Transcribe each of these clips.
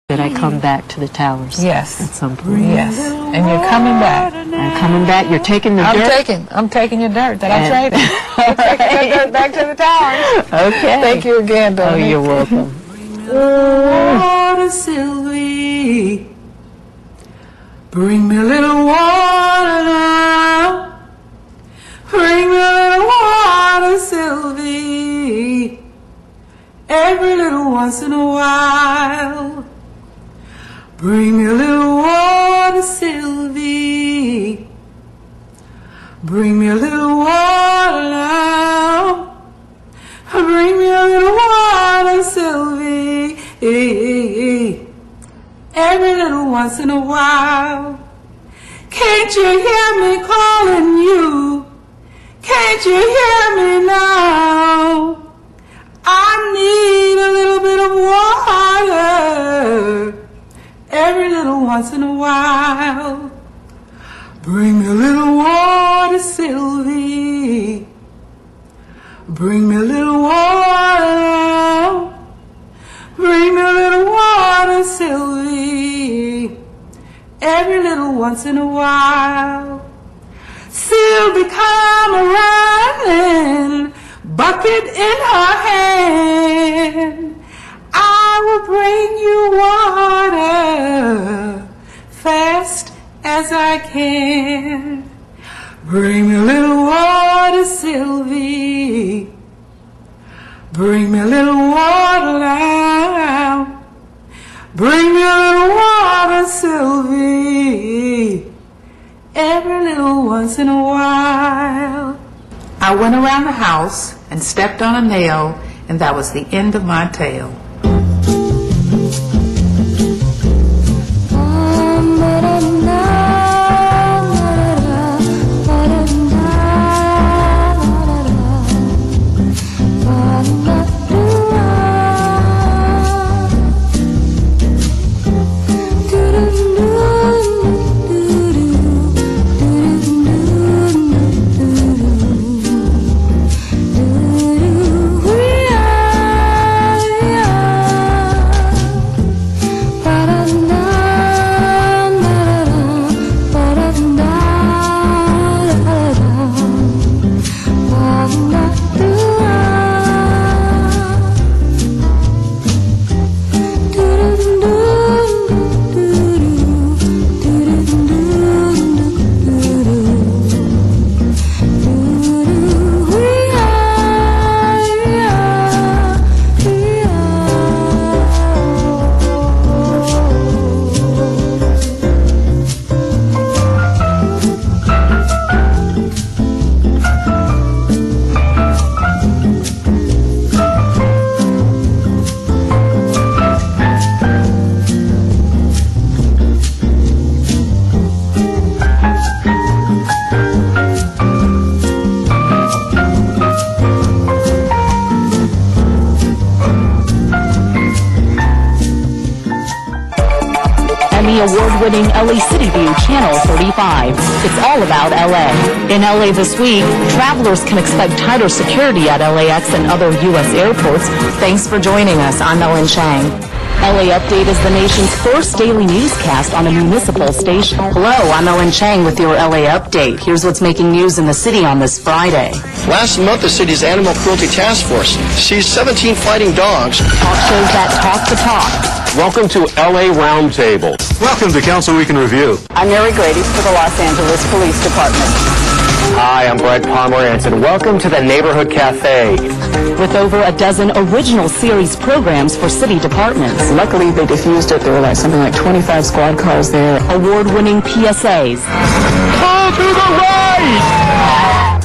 that I come back to the towers. Yes. At some point. Yes. And you're coming back. I'm coming back. You're taking the dirt. I'm taking your dirt that I traded. I'm taking that dirt back to the towers. Okay. Thank you again, Donnie. Oh, you're welcome. Water, Sylvie. Bring me a little water now. Bring me a little water, Sylvie. Every little once in a while. Bring me a little water, Sylvie. Bring me a little water now. Bring me a little water, Sylvie. Every little once in a while. Can't you hear me calling you? Can't you hear me now? I need a little bit of water. Every little once in a while. Bring me a little water, Sylvie. Bring me a little water. Bring me a little water, Sylvie. Every little once in a while. Sylvie come running, bucket in her hand. I will bring you water fast as I can. Bring me a little water, Sylvie. Bring me a little water now. Bring me a little water, Sylvie. Every little once in a while. I went around the house and stepped on a nail, and that was the end of my tale. Award-winning LA City View Channel 35. It's all about LA. In LA this week, travelers can expect tighter security at LAX and other U.S. airports. Thanks for joining us. I'm Ellen Chang. LA Update is the nation's first daily newscast on a municipal station. Hello, I'm Ellen Chang with your LA Update. Here's what's making news in the city on this Friday. Last month, the city's Animal Cruelty Task Force seized 17 fighting dogs. Talk shows that talk the talk. Welcome to LA Roundtable. Welcome to Council Week in Review. I'm Mary Grady for the Los Angeles Police Department. Hi, I'm Brett Pomerantz, and welcome to the Neighborhood Cafe. With over a dozen original series programs for city departments. Luckily, they diffused it. There were something like 25 squad cars there. Award-winning PSAs. Pull to the right!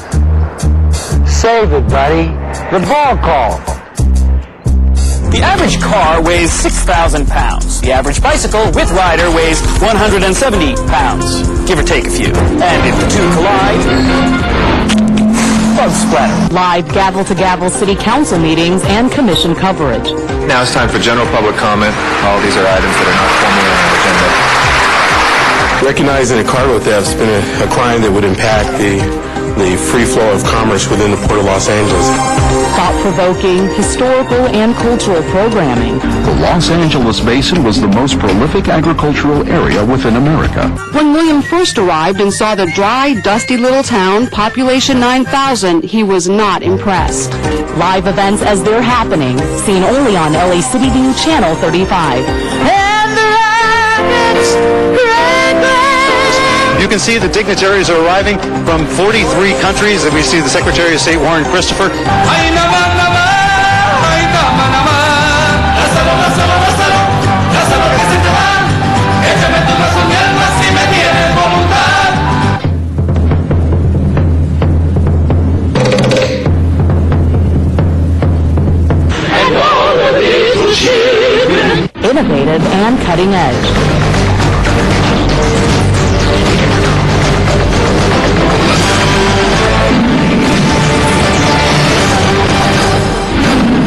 Save it, buddy. The ball call. The average car weighs 6,000 pounds. The average bicycle with rider weighs 170 pounds, give or take a few. And if the two collide, bug splatter. Live gavel-to-gavel city council meetings and commission coverage. Now it's time for general public comment. All these are items that are not formally on our agenda. Recognizing that cargo theft has been a crime that would impact the the free flow of commerce within the Port of Los Angeles. Thought-provoking, historical, and cultural programming. The Los Angeles Basin was the most prolific agricultural area within America. When William first arrived and saw the dry, dusty little town, population 9,000, he was not impressed. Live events as they're happening, seen only on LA City View Channel 35. And the rapids, you can see the dignitaries are arriving from 43 countries, and we see the Secretary of State, Warren Christopher. Innovative and cutting edge.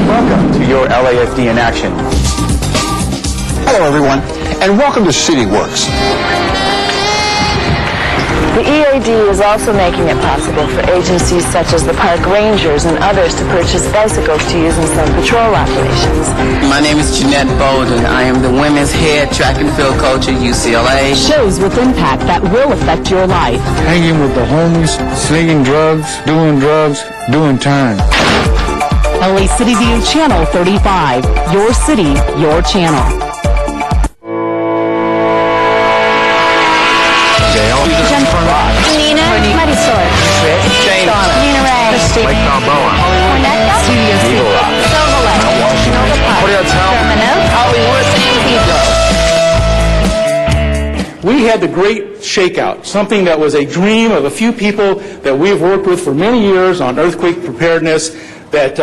Welcome to your LAFD in action. Hello, everyone, and welcome to CityWorks. The EAD is also making it possible for agencies such as the park rangers and others to purchase bicycles to use in some patrol operations. My name is Jeanette Bolden. I am the women's head track and field coach at UCLA. Shows with impact that will affect your life. Hanging with the homies, slinging drugs, doing time. LA City View Channel 35. Your city, your channel. Nina, Marisol, Donna, Nina Ray, Christine, Cornetta, Studio C, Silverlight, Nova Park, Termino, Hollywood, San Pedro. We had the great shakeout, something that was a dream of a few people that we've worked with for many years on earthquake preparedness that,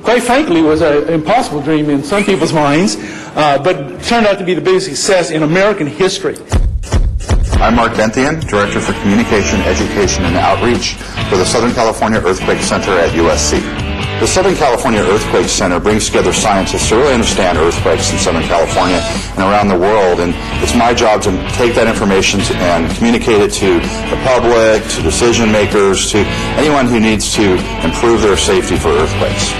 quite frankly, was an impossible dream in some people's minds, but turned out to be the biggest success in American history. I'm Mark Benthian, Director for Communication, Education, and Outreach for the Southern California Earthquake Center at USC. The Southern California Earthquake Center brings together scientists to really understand earthquakes in Southern California and around the world, and it's my job to take that information and communicate it to the public, to decision makers, to anyone who needs to improve their safety for earthquakes.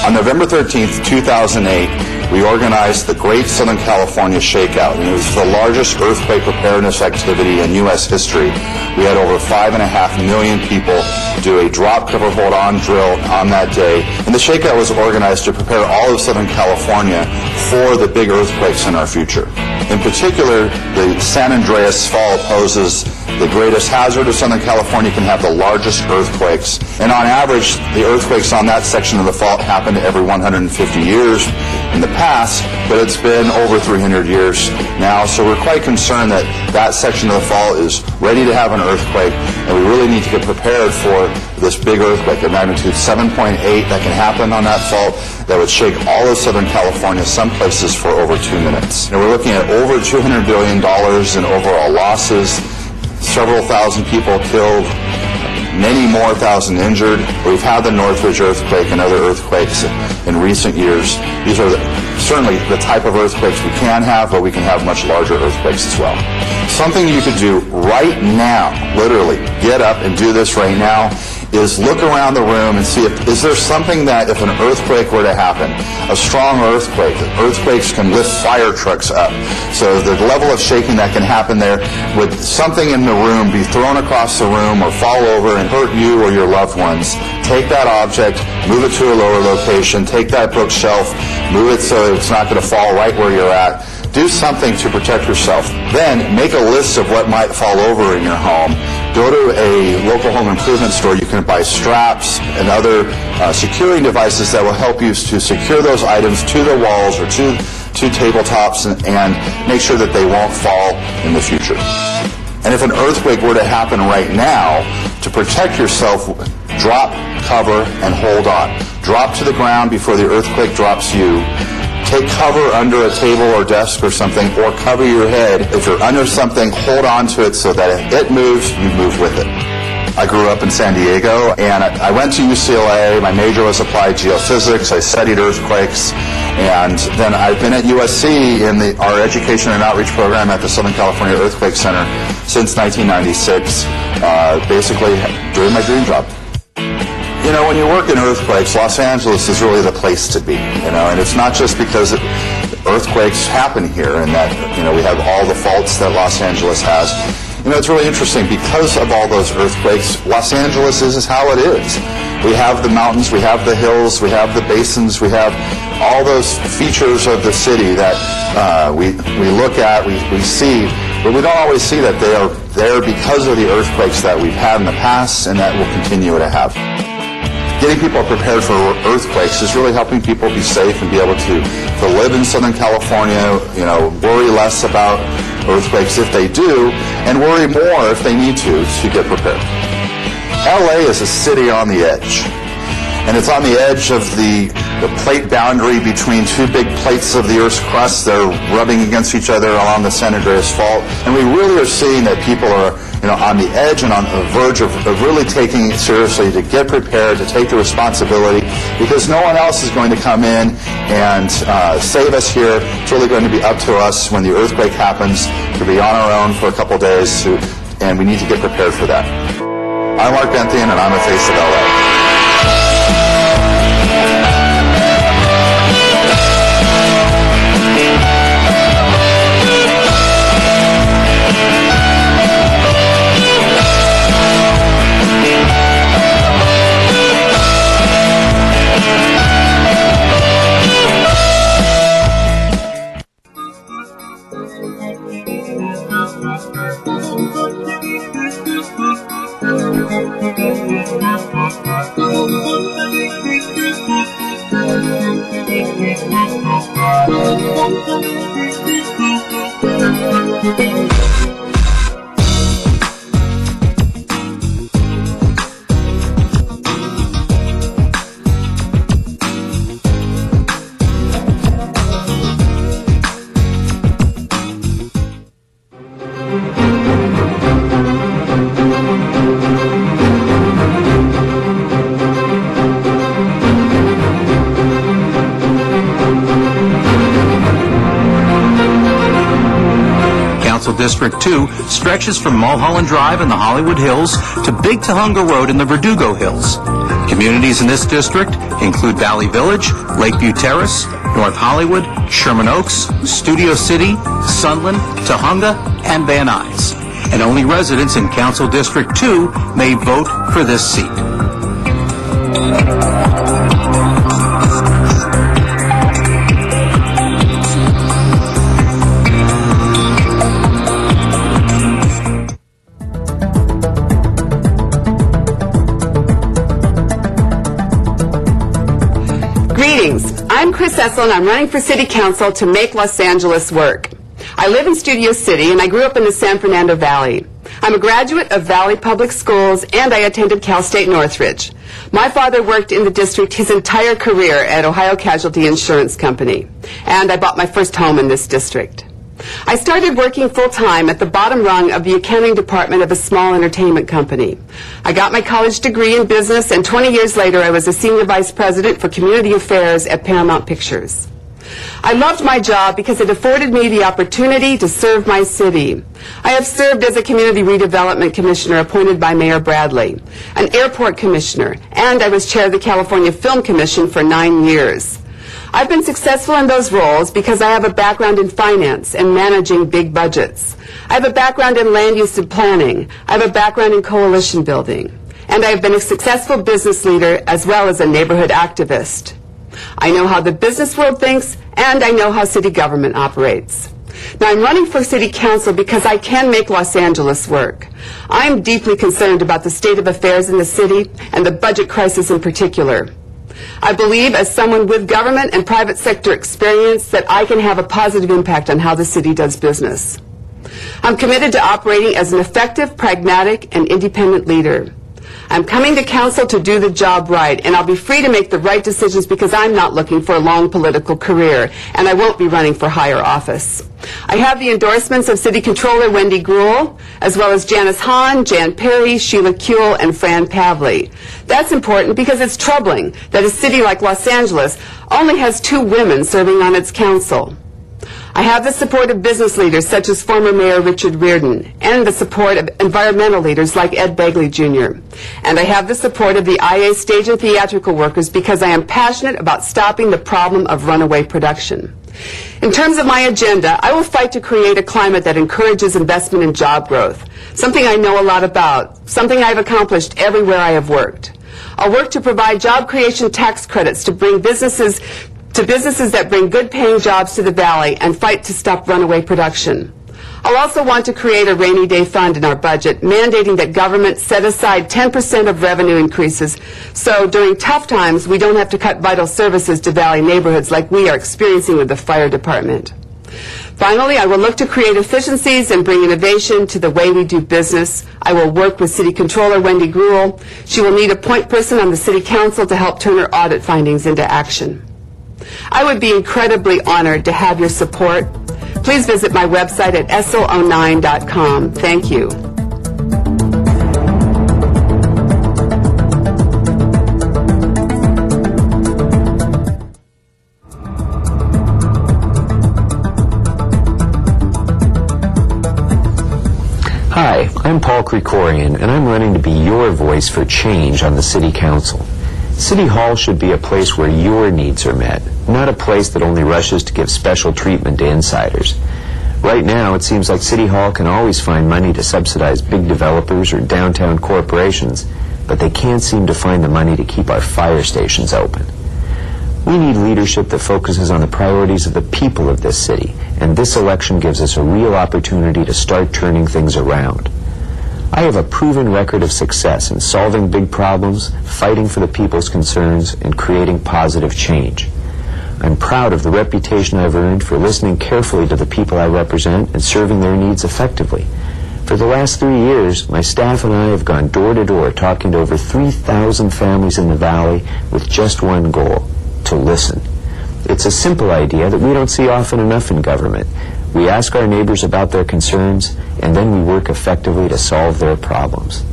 On November 13th, 2008, we organized the Great Southern California Shakeout, and it was the largest earthquake preparedness activity in U.S. history. We had over 5.5 million people do a drop, cover, hold on drill on that day. And the Shakeout was organized to prepare all of Southern California for the big earthquakes in our future. In particular, the San Andreas Fault poses the greatest hazard of Southern California, can have the largest earthquakes. And on average, the earthquakes on that section of the fault happen every 150 years in the past, but it's been over 300 years now, so we're quite concerned that that section of the fault is ready to have an earthquake, and we really need to get prepared for this big earthquake of magnitude 7.8 that can happen on that fault that would shake all of Southern California, some places for over 2 minutes. And we're looking at over $200 billion in overall losses, several thousand people killed, many more thousand injured. We've had the Northridge earthquake and other earthquakes in recent years. These are certainly the type of earthquakes we can have, but we can have much larger earthquakes as well. Something you could do right now, literally, get up and do this right now, is look around the room and see is there something that if an earthquake were to happen, a strong earthquake, earthquakes can lift fire trucks up. So the level of shaking that can happen there, would something in the room be thrown across the room or fall over and hurt you or your loved ones? Take that object, move it to a lower location, take that bookshelf, move it so it's not going to fall right where you're at. Do something to protect yourself. Then make a list of what might fall over in your home. Go to a local home improvement store. You can buy straps and other securing devices that will help you to secure those items to the walls or to tabletops and make sure that they won't fall in the future. And if an earthquake were to happen right now, to protect yourself, drop, cover, and hold on. Drop to the ground before the earthquake drops you. Take cover under a table or desk or something, or cover your head. If you're under something, hold on to it so that if it moves, you move with it. I grew up in San Diego, and I went to UCLA. My major was applied geophysics. I studied earthquakes, and then I've been at USC in our education and outreach program at the Southern California Earthquake Center since 1996, basically doing my dream job. You know, when you work in earthquakes, Los Angeles is really the place to be, you know, and it's not just because earthquakes happen here and that, you know, we have all the faults that Los Angeles has. You know, it's really interesting because of all those earthquakes, Los Angeles is how it is. We have the mountains, we have the hills, we have the basins, we have all those features of the city that we look at, we see, but we don't always see that they are there because of the earthquakes that we've had in the past and that we'll continue to have. Getting people prepared for earthquakes is really helping people be safe and be able to live in Southern California, you know, worry less about earthquakes if they do, and worry more if they need to get prepared. LA is a city on the edge, and it's on the edge of the plate boundary between two big plates of the Earth's crust. They're rubbing against each other along the San Andreas Fault, and we really are seeing that people are, you know, on the edge and on the verge of really taking it seriously to get prepared, to take the responsibility, because no one else is going to come in and save us here. It's really going to be up to us when the earthquake happens to be on our own for a couple days, and we need to get prepared for that. I'm Mark Benthian, and I'm a face of LA. District 2 stretches from Mulholland Drive in the Hollywood Hills to Big Tahunga Road in the Verdugo Hills. Communities in this district include Valley Village, Lakeview Terrace, North Hollywood, Sherman Oaks, Studio City, Sunland, Tahunga, and Van Nuys. And only residents in Council District 2 may vote for this seat. Greetings. I'm Chris Essel, and I'm running for City Council to make Los Angeles work. I live in Studio City, and I grew up in the San Fernando Valley. I'm a graduate of Valley Public Schools, and I attended Cal State Northridge. My father worked in the district his entire career at Ohio Casualty Insurance Company, and I bought my first home in this district. I started working full-time at the bottom rung of the accounting department of a small entertainment company. I got my college degree in business, and 20 years later I was a senior vice president for community affairs at Paramount Pictures. I loved my job because it afforded me the opportunity to serve my city. I have served as a community redevelopment commissioner appointed by Mayor Bradley, an airport commissioner, and I was chair of the California Film Commission for 9 years. I've been successful in those roles because I have a background in finance and managing big budgets. I have a background in land use and planning. I have a background in coalition building. And I have been a successful business leader as well as a neighborhood activist. I know how the business world thinks, and I know how city government operates. Now, I'm running for city council because I can make Los Angeles work. I'm deeply concerned about the state of affairs in the city and the budget crisis in particular. I believe, as someone with government and private sector experience, that I can have a positive impact on how the city does business. I'm committed to operating as an effective, pragmatic, and independent leader. I'm coming to council to do the job right, and I'll be free to make the right decisions because I'm not looking for a long political career, and I won't be running for higher office. I have the endorsements of City Controller Wendy Gruhl, as well as Janice Hahn, Jan Perry, Sheila Kuehl, and Fran Pavley. That's important because it's troubling that a city like Los Angeles only has 2 women serving on its council. I have the support of business leaders such as former Mayor Richard Reardon, and the support of environmental leaders like Ed Begley Jr. And I have the support of the IA stage and theatrical workers because I am passionate about stopping the problem of runaway production. In terms of my agenda, I will fight to create a climate that encourages investment and job growth, something I know a lot about, something I've accomplished everywhere I have worked. I'll work to provide job creation tax credits to bring businesses that bring good-paying jobs to the Valley and fight to stop runaway production. I'll also want to create a rainy day fund in our budget, mandating that government set aside 10% of revenue increases, so during tough times we don't have to cut vital services to Valley neighborhoods like we are experiencing with the fire department. Finally, I will look to create efficiencies and bring innovation to the way we do business. I will work with City Controller Wendy Gruhl. She will need a point person on the City Council to help turn her audit findings into action. I would be incredibly honored to have your support. Please visit my website at so09.com. Thank you. Hi, I'm Paul Krikorian, and I'm running to be your voice for change on the City Council. City Hall should be a place where your needs are met, not a place that only rushes to give special treatment to insiders. Right now, it seems like City Hall can always find money to subsidize big developers or downtown corporations, but they can't seem to find the money to keep our fire stations open. We need leadership that focuses on the priorities of the people of this city, and this election gives us a real opportunity to start turning things around. I have a proven record of success in solving big problems, fighting for the people's concerns, and creating positive change. I'm proud of the reputation I've earned for listening carefully to the people I represent and serving their needs effectively. For the last 3 years, my staff and I have gone door to door talking to over 3,000 families in the Valley with just one goal: to listen. It's a simple idea that we don't see often enough in government. We ask our neighbors about their concerns, and then we work effectively to solve their problems.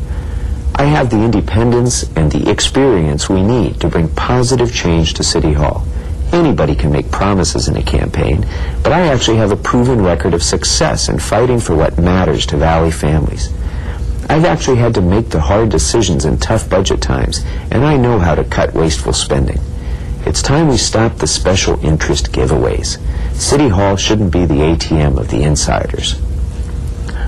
I have the independence and the experience we need to bring positive change to City Hall. Anybody can make promises in a campaign, but I actually have a proven record of success in fighting for what matters to Valley families. I've actually had to make the hard decisions in tough budget times, and I know how to cut wasteful spending. It's time we stop the special interest giveaways. City Hall shouldn't be the ATM of the insiders.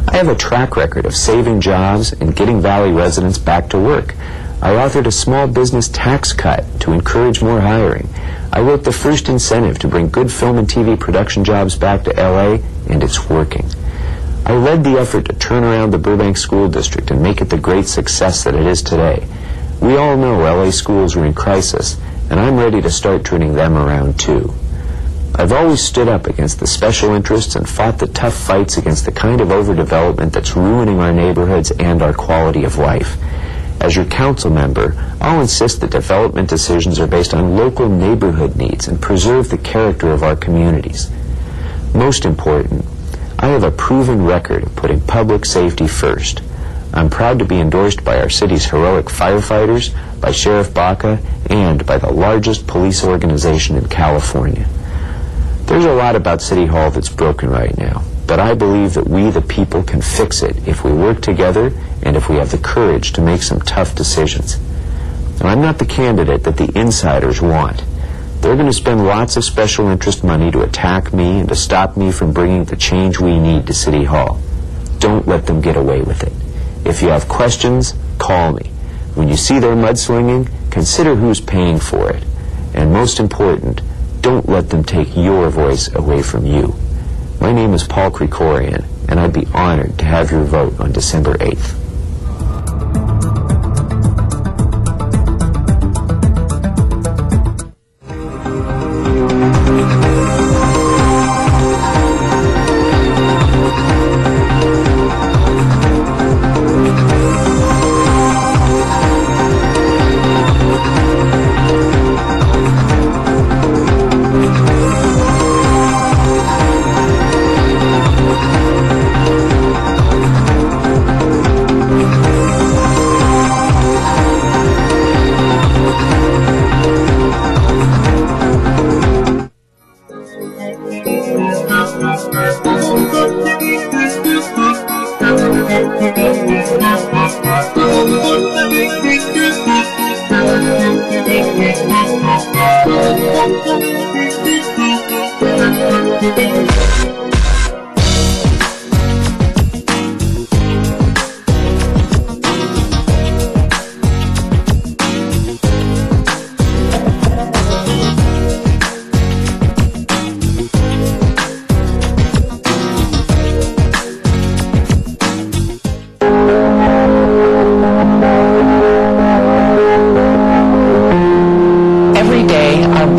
I have a track record of saving jobs and getting Valley residents back to work. I authored a small business tax cut to encourage more hiring. I wrote the first incentive to bring good film and TV production jobs back to LA, and it's working. I led the effort to turn around the Burbank School District and make it the great success that it is today. We all know LA schools are in crisis, and I'm ready to start turning them around too. I've always stood up against the special interests and fought the tough fights against the kind of overdevelopment that's ruining our neighborhoods and our quality of life. As your council member, I'll insist that development decisions are based on local neighborhood needs and preserve the character of our communities. Most important, I have a proven record of putting public safety first. I'm proud to be endorsed by our city's heroic firefighters, by Sheriff Baca, and by the largest police organization in California. There's a lot about City Hall that's broken right now, but I believe that we, the people, can fix it if we work together and if we have the courage to make some tough decisions. Now, I'm not the candidate that the insiders want. They're going to spend lots of special interest money to attack me and to stop me from bringing the change we need to City Hall. Don't let them get away with it. If you have questions, call me. When you see their mudslinging, consider who's paying for it. And most important, don't let them take your voice away from you. My name is Paul Krikorian, and I'd be honored to have your vote on December 8th.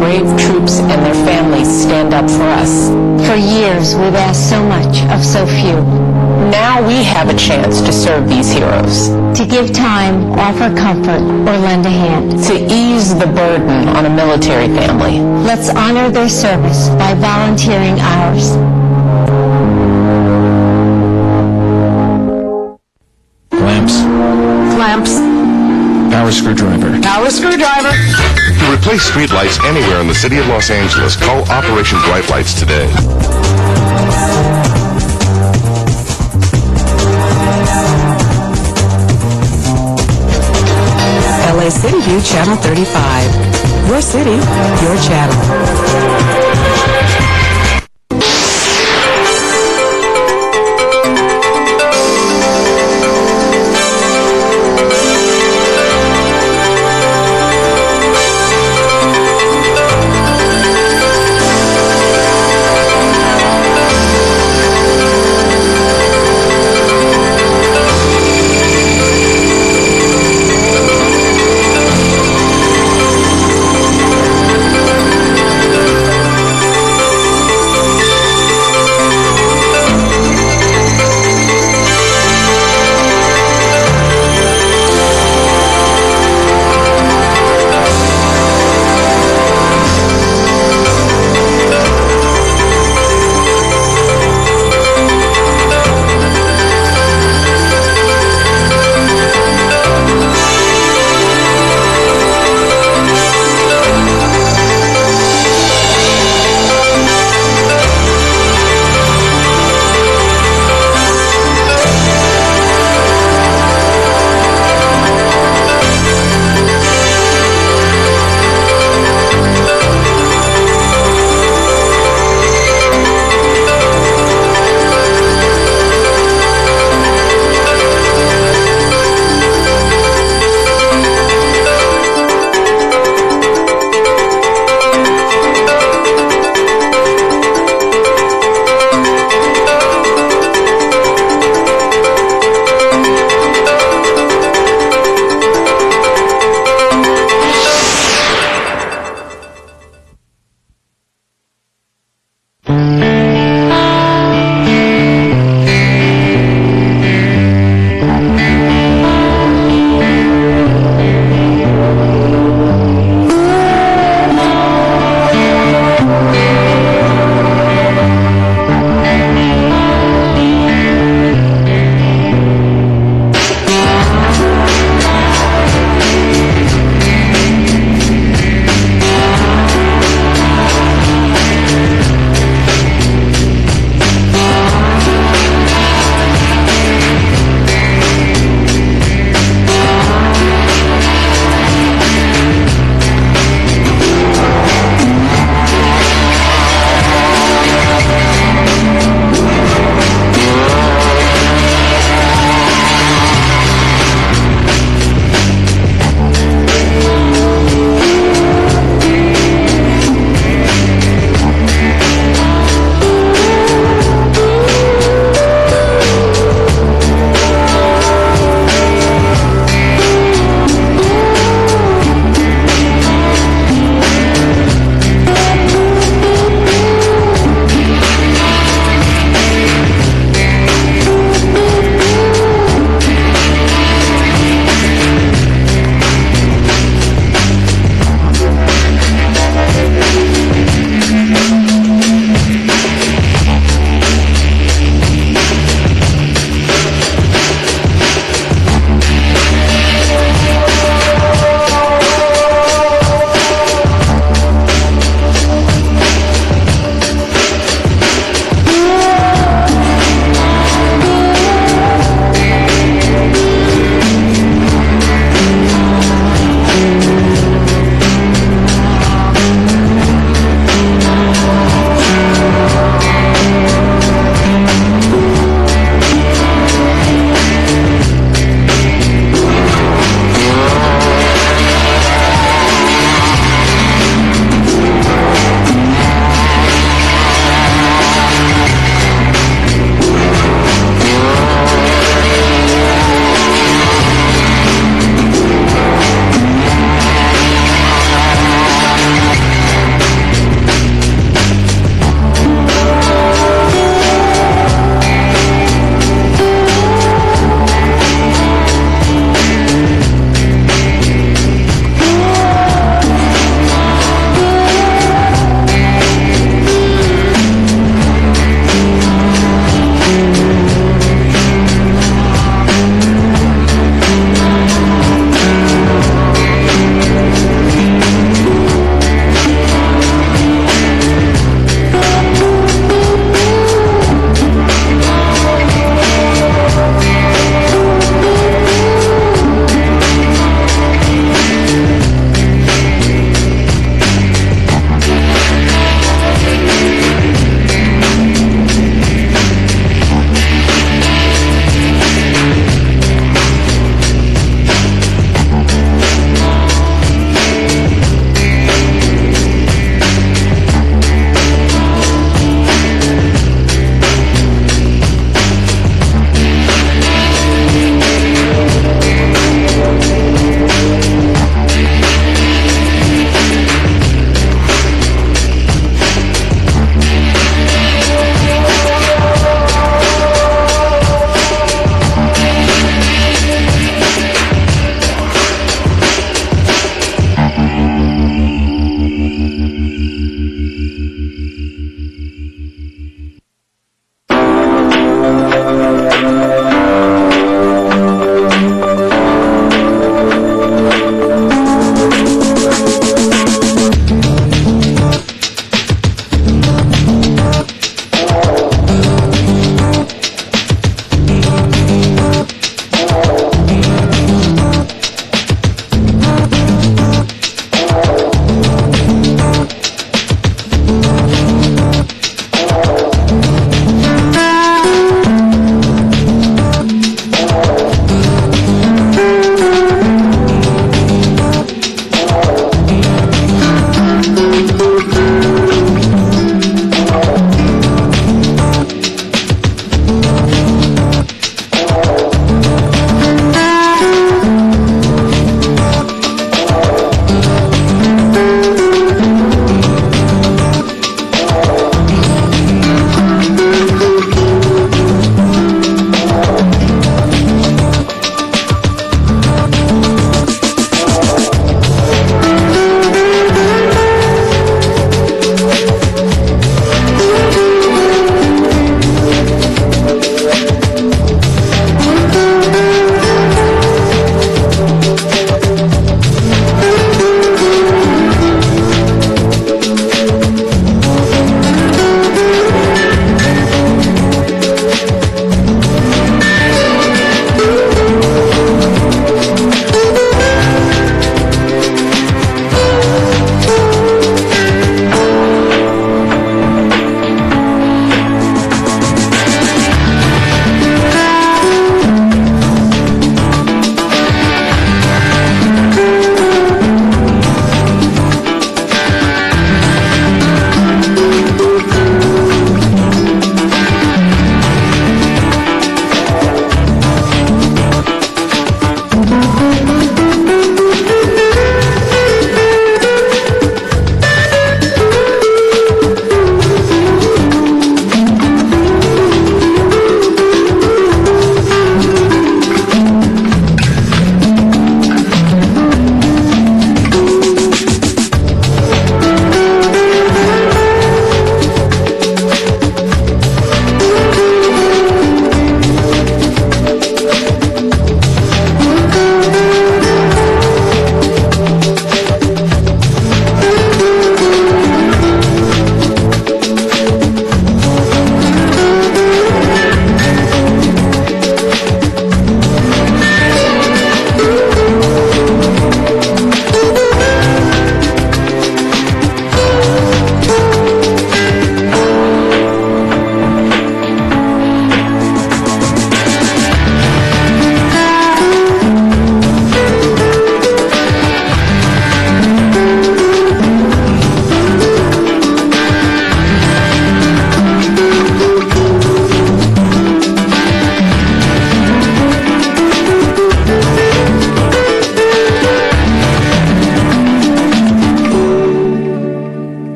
brave troops and their families stand up for us. For years, we've asked so much of so few. Now we have a chance to serve these heroes. To give time, offer comfort, or lend a hand. To ease the burden on a military family. Let's honor their service by volunteering ours. Lamps. Power screwdriver. Power screwdriver. To replace streetlights anywhere in the city of Los Angeles, call Operation Bright Lights today. LA City View Channel 35. Your city, your channel.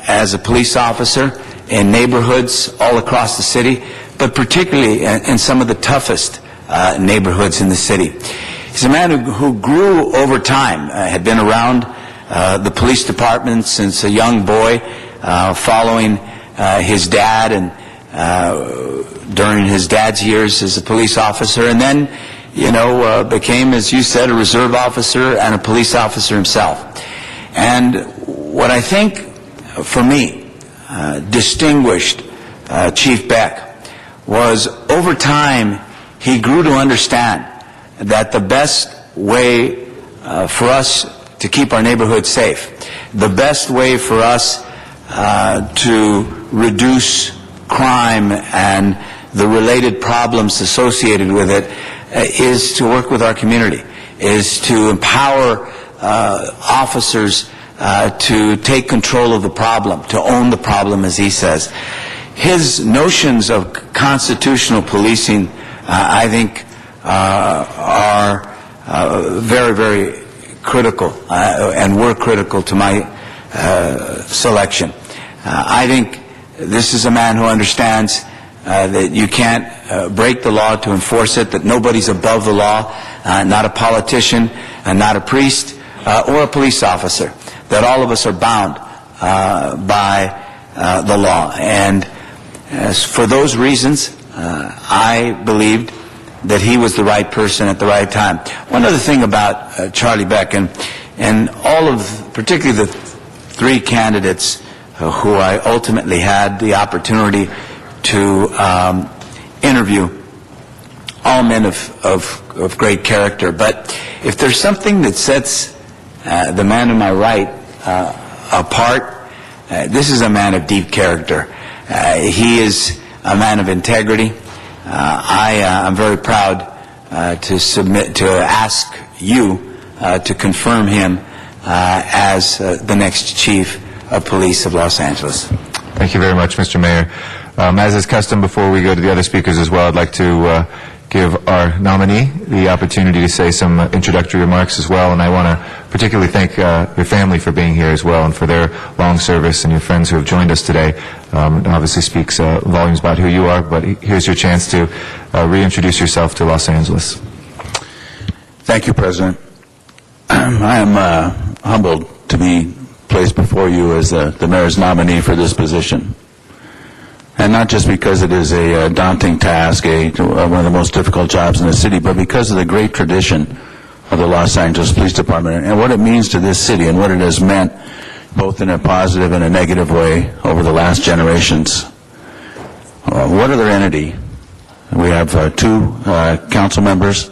As a police officer in neighborhoods all across the city, but particularly in some of the toughest neighborhoods in the city. He's a man who grew over time, had been around the police department since a young boy, following his dad and during his dad's years as a police officer, and then, became, as you said, a reserve officer and a police officer himself. And what I think, for me, distinguished Chief Beck was, over time, he grew to understand that the best way for us to keep our neighborhood safe, the best way for us to reduce crime and the related problems associated with it is to work with our community, is to empower officers to take control of the problem, to own the problem, as he says. His notions of constitutional policing, I think, are very, very critical, and were critical to my selection. I think this is a man who understands that you can't break the law to enforce it, that nobody's above the law, not a politician, not a priest, or a police officer, that all of us are bound by the law. And for those reasons, I believed that he was the right person at the right time. One other thing about Charlie Beck, and all of, particularly the three candidates who I ultimately had the opportunity to interview, all men of great character. But if there's something that sets the man to my right apart, this is a man of deep character. He is a man of integrity. I'm very proud to ask you to confirm him as the next Chief of Police of Los Angeles. Thank you very much, Mr. Mayor. As is custom, before we go to the other speakers as well, I'd like to give our nominee the opportunity to say some introductory remarks as well, and I want to particularly thank your family for being here as well and for their long service, and your friends who have joined us today. It obviously speaks volumes about who you are, but here's your chance to reintroduce yourself to Los Angeles. Thank you, President. I am humbled to be placed before you as the mayor's nominee for this position. And not just because it is a daunting task, one of the most difficult jobs in the city, but because of the great tradition of the Los Angeles Police Department and what it means to this city and what it has meant both in a positive and a negative way over the last generations. What other entity? We have two council members,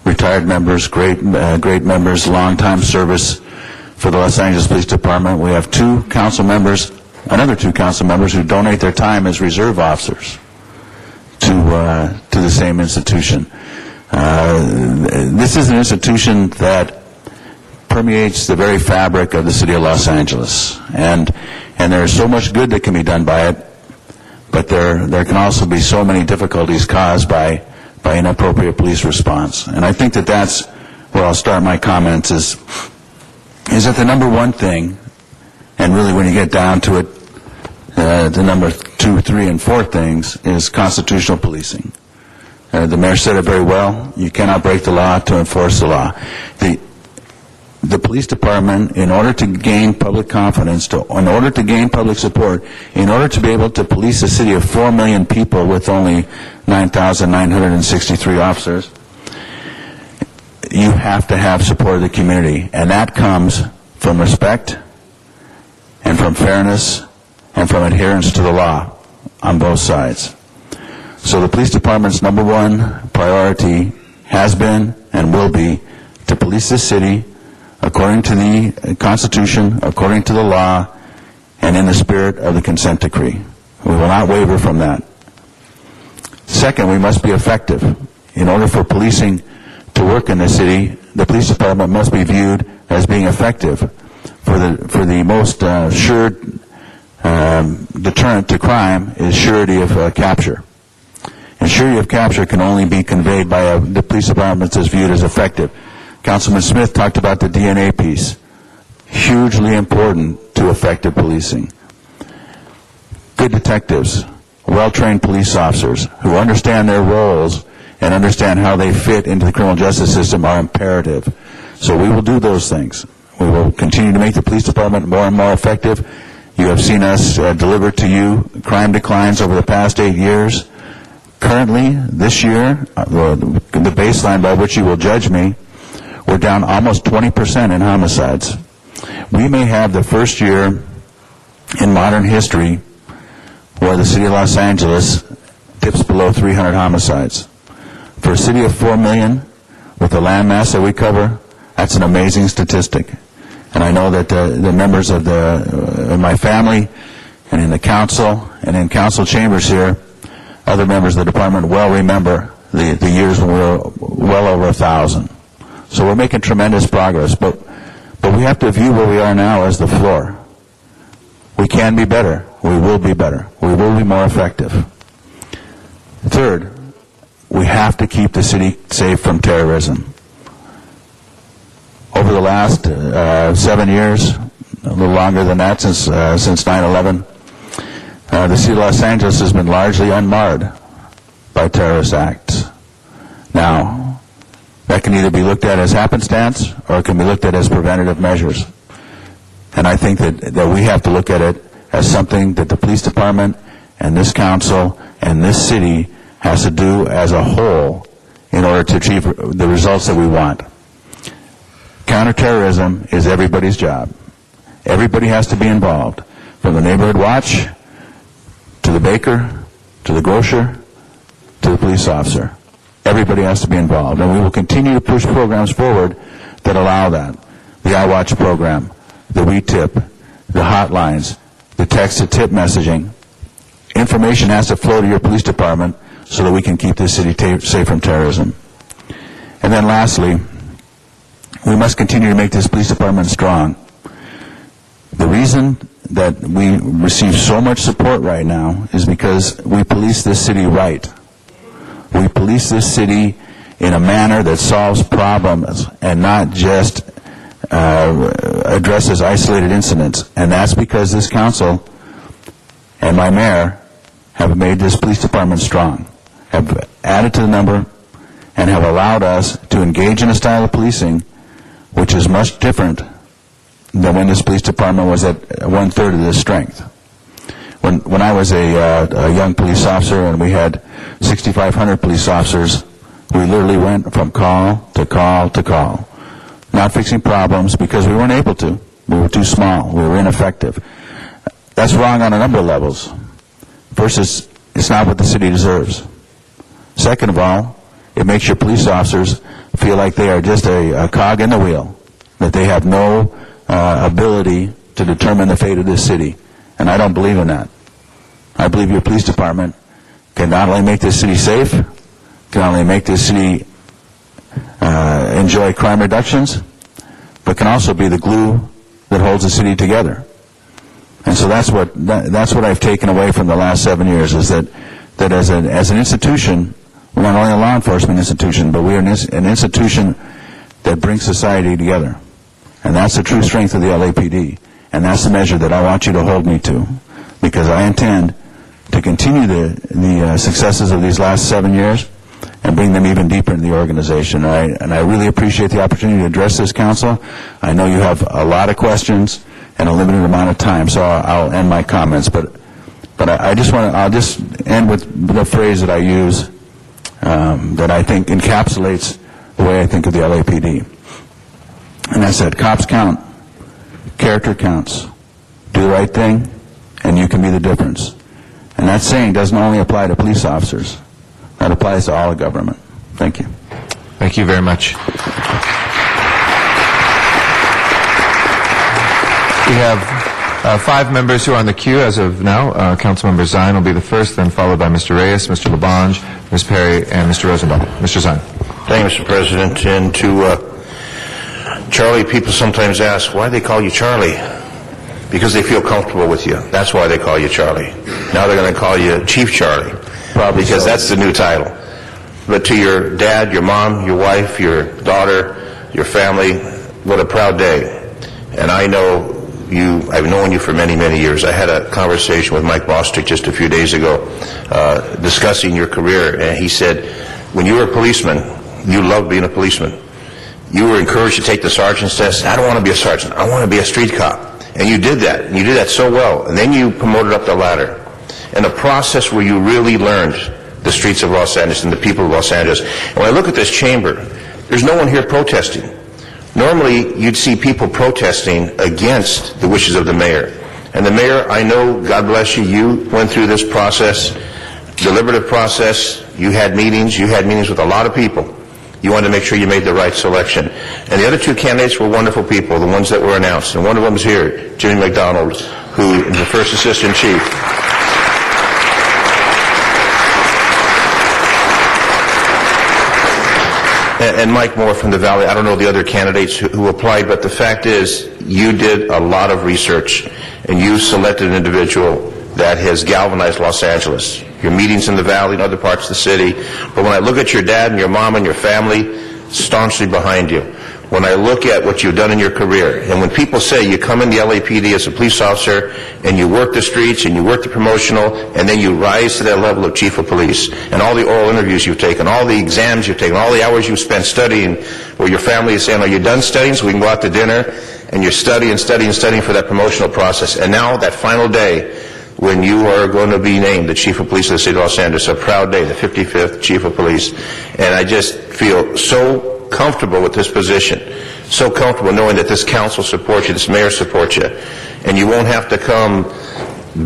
retired members, great members, long-time service for the Los Angeles Police Department. We have two council members, another two council members who donate their time as reserve officers to the same institution. This is an institution that permeates the very fabric of the city of Los Angeles, and there is so much good that can be done by it, but there can also be so many difficulties caused by inappropriate police response. And I think that's where I'll start my comments, is is that the number one thing, and really when you get down to it, the number 2, 3, and 4 things is constitutional policing. The mayor said it very well. You cannot break the law to enforce the law. The police department, in order to gain public confidence, in order to gain public support, in order to be able to police a city of 4 million people with only 9,963 officers, you have to have support of the community. And that comes from respect and from fairness and from adherence to the law on both sides. So the police department's number one priority has been and will be to police this city according to the Constitution, according to the law, and in the spirit of the consent decree. We will not waver from that. Second, we must be effective. In order for policing to work in the city, the police department must be viewed as being effective. For the most sure deterrent to crime is surety of capture. And surety of capture can only be conveyed by the police department that's viewed as effective. Councilman Smith talked about the DNA piece. Hugely important to effective policing. Good detectives, well-trained police officers who understand their roles and understand how they fit into the criminal justice system are imperative. So we will do those things. We will continue to make the police department more and more effective. You have seen us deliver to you crime declines over the past 8 years. Currently, this year, the baseline by which you will judge me, we're down almost 20% in homicides. We may have the first year in modern history where the city of Los Angeles dips below 300 homicides. For a city of 4 million, with the landmass that we cover, that's an amazing statistic. And I know that the members of my family and in the council and in council chambers here, other members of the department well remember the years when we were well over 1,000. So we're making tremendous progress, but we have to view where we are now as the floor. We can be better. We will be better. We will be more effective. Third, we have to keep the city safe from terrorism. Over the last 7 years, a little longer than that, since 9/11, the city of Los Angeles has been largely unmarred by terrorist acts. Now, that can either be looked at as happenstance or it can be looked at as preventative measures. And I think that we have to look at it as something that the police department and this council and this city has to do as a whole in order to achieve the results that we want. Counterterrorism is everybody's job. Everybody has to be involved, from the neighborhood watch to the baker to the grocer to the police officer. Everybody has to be involved, and we will continue to push programs forward that allow that. The iWatch program, the We Tip, the hotlines, the text-to-tip messaging. Information has to flow to your police department so that we can keep this city safe from terrorism. And then lastly, we must continue to make this police department strong. The reason that we receive so much support right now is because we police this city right. We police this city in a manner that solves problems and not just addresses isolated incidents. And that's because this council and my mayor have made this police department strong, have added to the number, and have allowed us to engage in a style of policing which is much different than when this police department was at 1/3 of this strength. When I was a young police officer and we had 6,500 police officers, we literally went from call to call to call, not fixing problems because we weren't able to. We were too small. We were ineffective. That's wrong on a number of levels. First, it's not what the city deserves. Second of all, it makes your police officers feel like they are just a cog in the wheel, that they have no ability to determine the fate of this city. And I don't believe in that. I believe your police department can not only make this city safe, can not only make this city enjoy crime reductions, but can also be the glue that holds the city together. And so that's what I've taken away from the last 7 years, is that as an institution, we're not only a law enforcement institution, but we are an institution that brings society together. And that's the true strength of the LAPD. And that's the measure that I want you to hold me to, because I intend to continue the successes of these last 7 years and bring them even deeper into the organization. And I really appreciate the opportunity to address this council. I know you have a lot of questions and a limited amount of time, so I'll end my comments. But I'll just end with the phrase that I use that I think encapsulates the way I think of the LAPD. And that's that cops count, character counts, do the right thing, and you can be the difference. And that saying doesn't only apply to police officers. That applies to all of government. Thank you. Thank you very much. We have 5 members who are on the queue as of now. Councilmember Zine will be the first, then followed by Mr. Reyes, Mr. Labange, Ms. Perry, and Mr. Rosendahl. Mr. Zine. Thank you, Mr. President. And to Charlie, people sometimes ask, why they call you Charlie? Because they feel comfortable with you. That's why they call you Charlie. Now they're going to call you Chief Charlie, probably because that's the new title. But to your dad, your mom, your wife, your daughter, your family, what a proud day. And I know you, I've known you for many, many years. I had a conversation with Mike Bostrick just a few days ago discussing your career, and he said, when you were a policeman, you loved being a policeman. You were encouraged to take the sergeant's test. I don't want to be a sergeant. I want to be a street cop. And you did that. And you did that so well. And then you promoted up the ladder. In a process where you really learned the streets of Los Angeles and the people of Los Angeles. And when I look at this chamber, there's no one here protesting. Normally, you'd see people protesting against the wishes of the mayor. And the mayor, I know, God bless you, you went through this process, deliberative process. You had meetings with a lot of people. You wanted to make sure you made the right selection. And the other 2 candidates were wonderful people, the ones that were announced. And one of them is here, Jimmy McDonald, who is the first assistant chief. And Mike Moore from the Valley. I don't know the other candidates who applied, but the fact is you did a lot of research, and you selected an individual that has galvanized Los Angeles. Your meetings in the Valley and other parts of the city. But when I look at your dad and your mom and your family, staunchly behind you. When I look at what you've done in your career, and when people say you come in the LAPD as a police officer and you work the streets and you work the promotional and then you rise to that level of chief of police, and all the oral interviews you've taken, all the exams you've taken, all the hours you've spent studying, where your family is saying, are you done studying so we can go out to dinner? And you're studying for that promotional process. And now that final day, when you are going to be named the Chief of Police of the City of Los Angeles, a proud day, the 55th Chief of Police. And I just feel so comfortable with this position, so comfortable knowing that this council supports you, this mayor supports you, and you won't have to come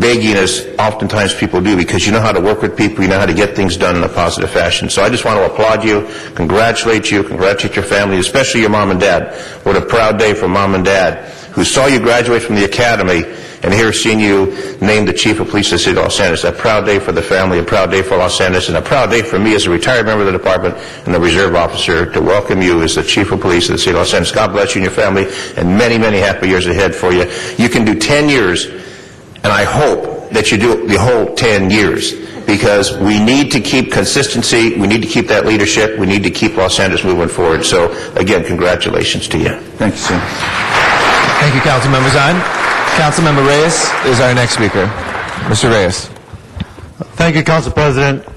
begging as oftentimes people do, because you know how to work with people, you know how to get things done in a positive fashion. So I just want to applaud you, congratulate your family, especially your mom and dad. What a proud day for mom and dad, who saw you graduate from the academy, and here seeing you named the Chief of Police of the City of Los Angeles. A proud day for the family, a proud day for Los Angeles, and a proud day for me as a retired member of the department and a reserve officer to welcome you as the Chief of Police of the City of Los Angeles. God bless you and your family, and many, many happy years ahead for you. You can do 10 years, and I hope that you do the whole 10 years, because we need to keep consistency, we need to keep that leadership, we need to keep Los Angeles moving forward. So, again, congratulations to you. Thank you, sir. Thank you, Councilmember Zine. Councilmember Reyes is our next speaker. Mr. Reyes. Thank you, Council President. Go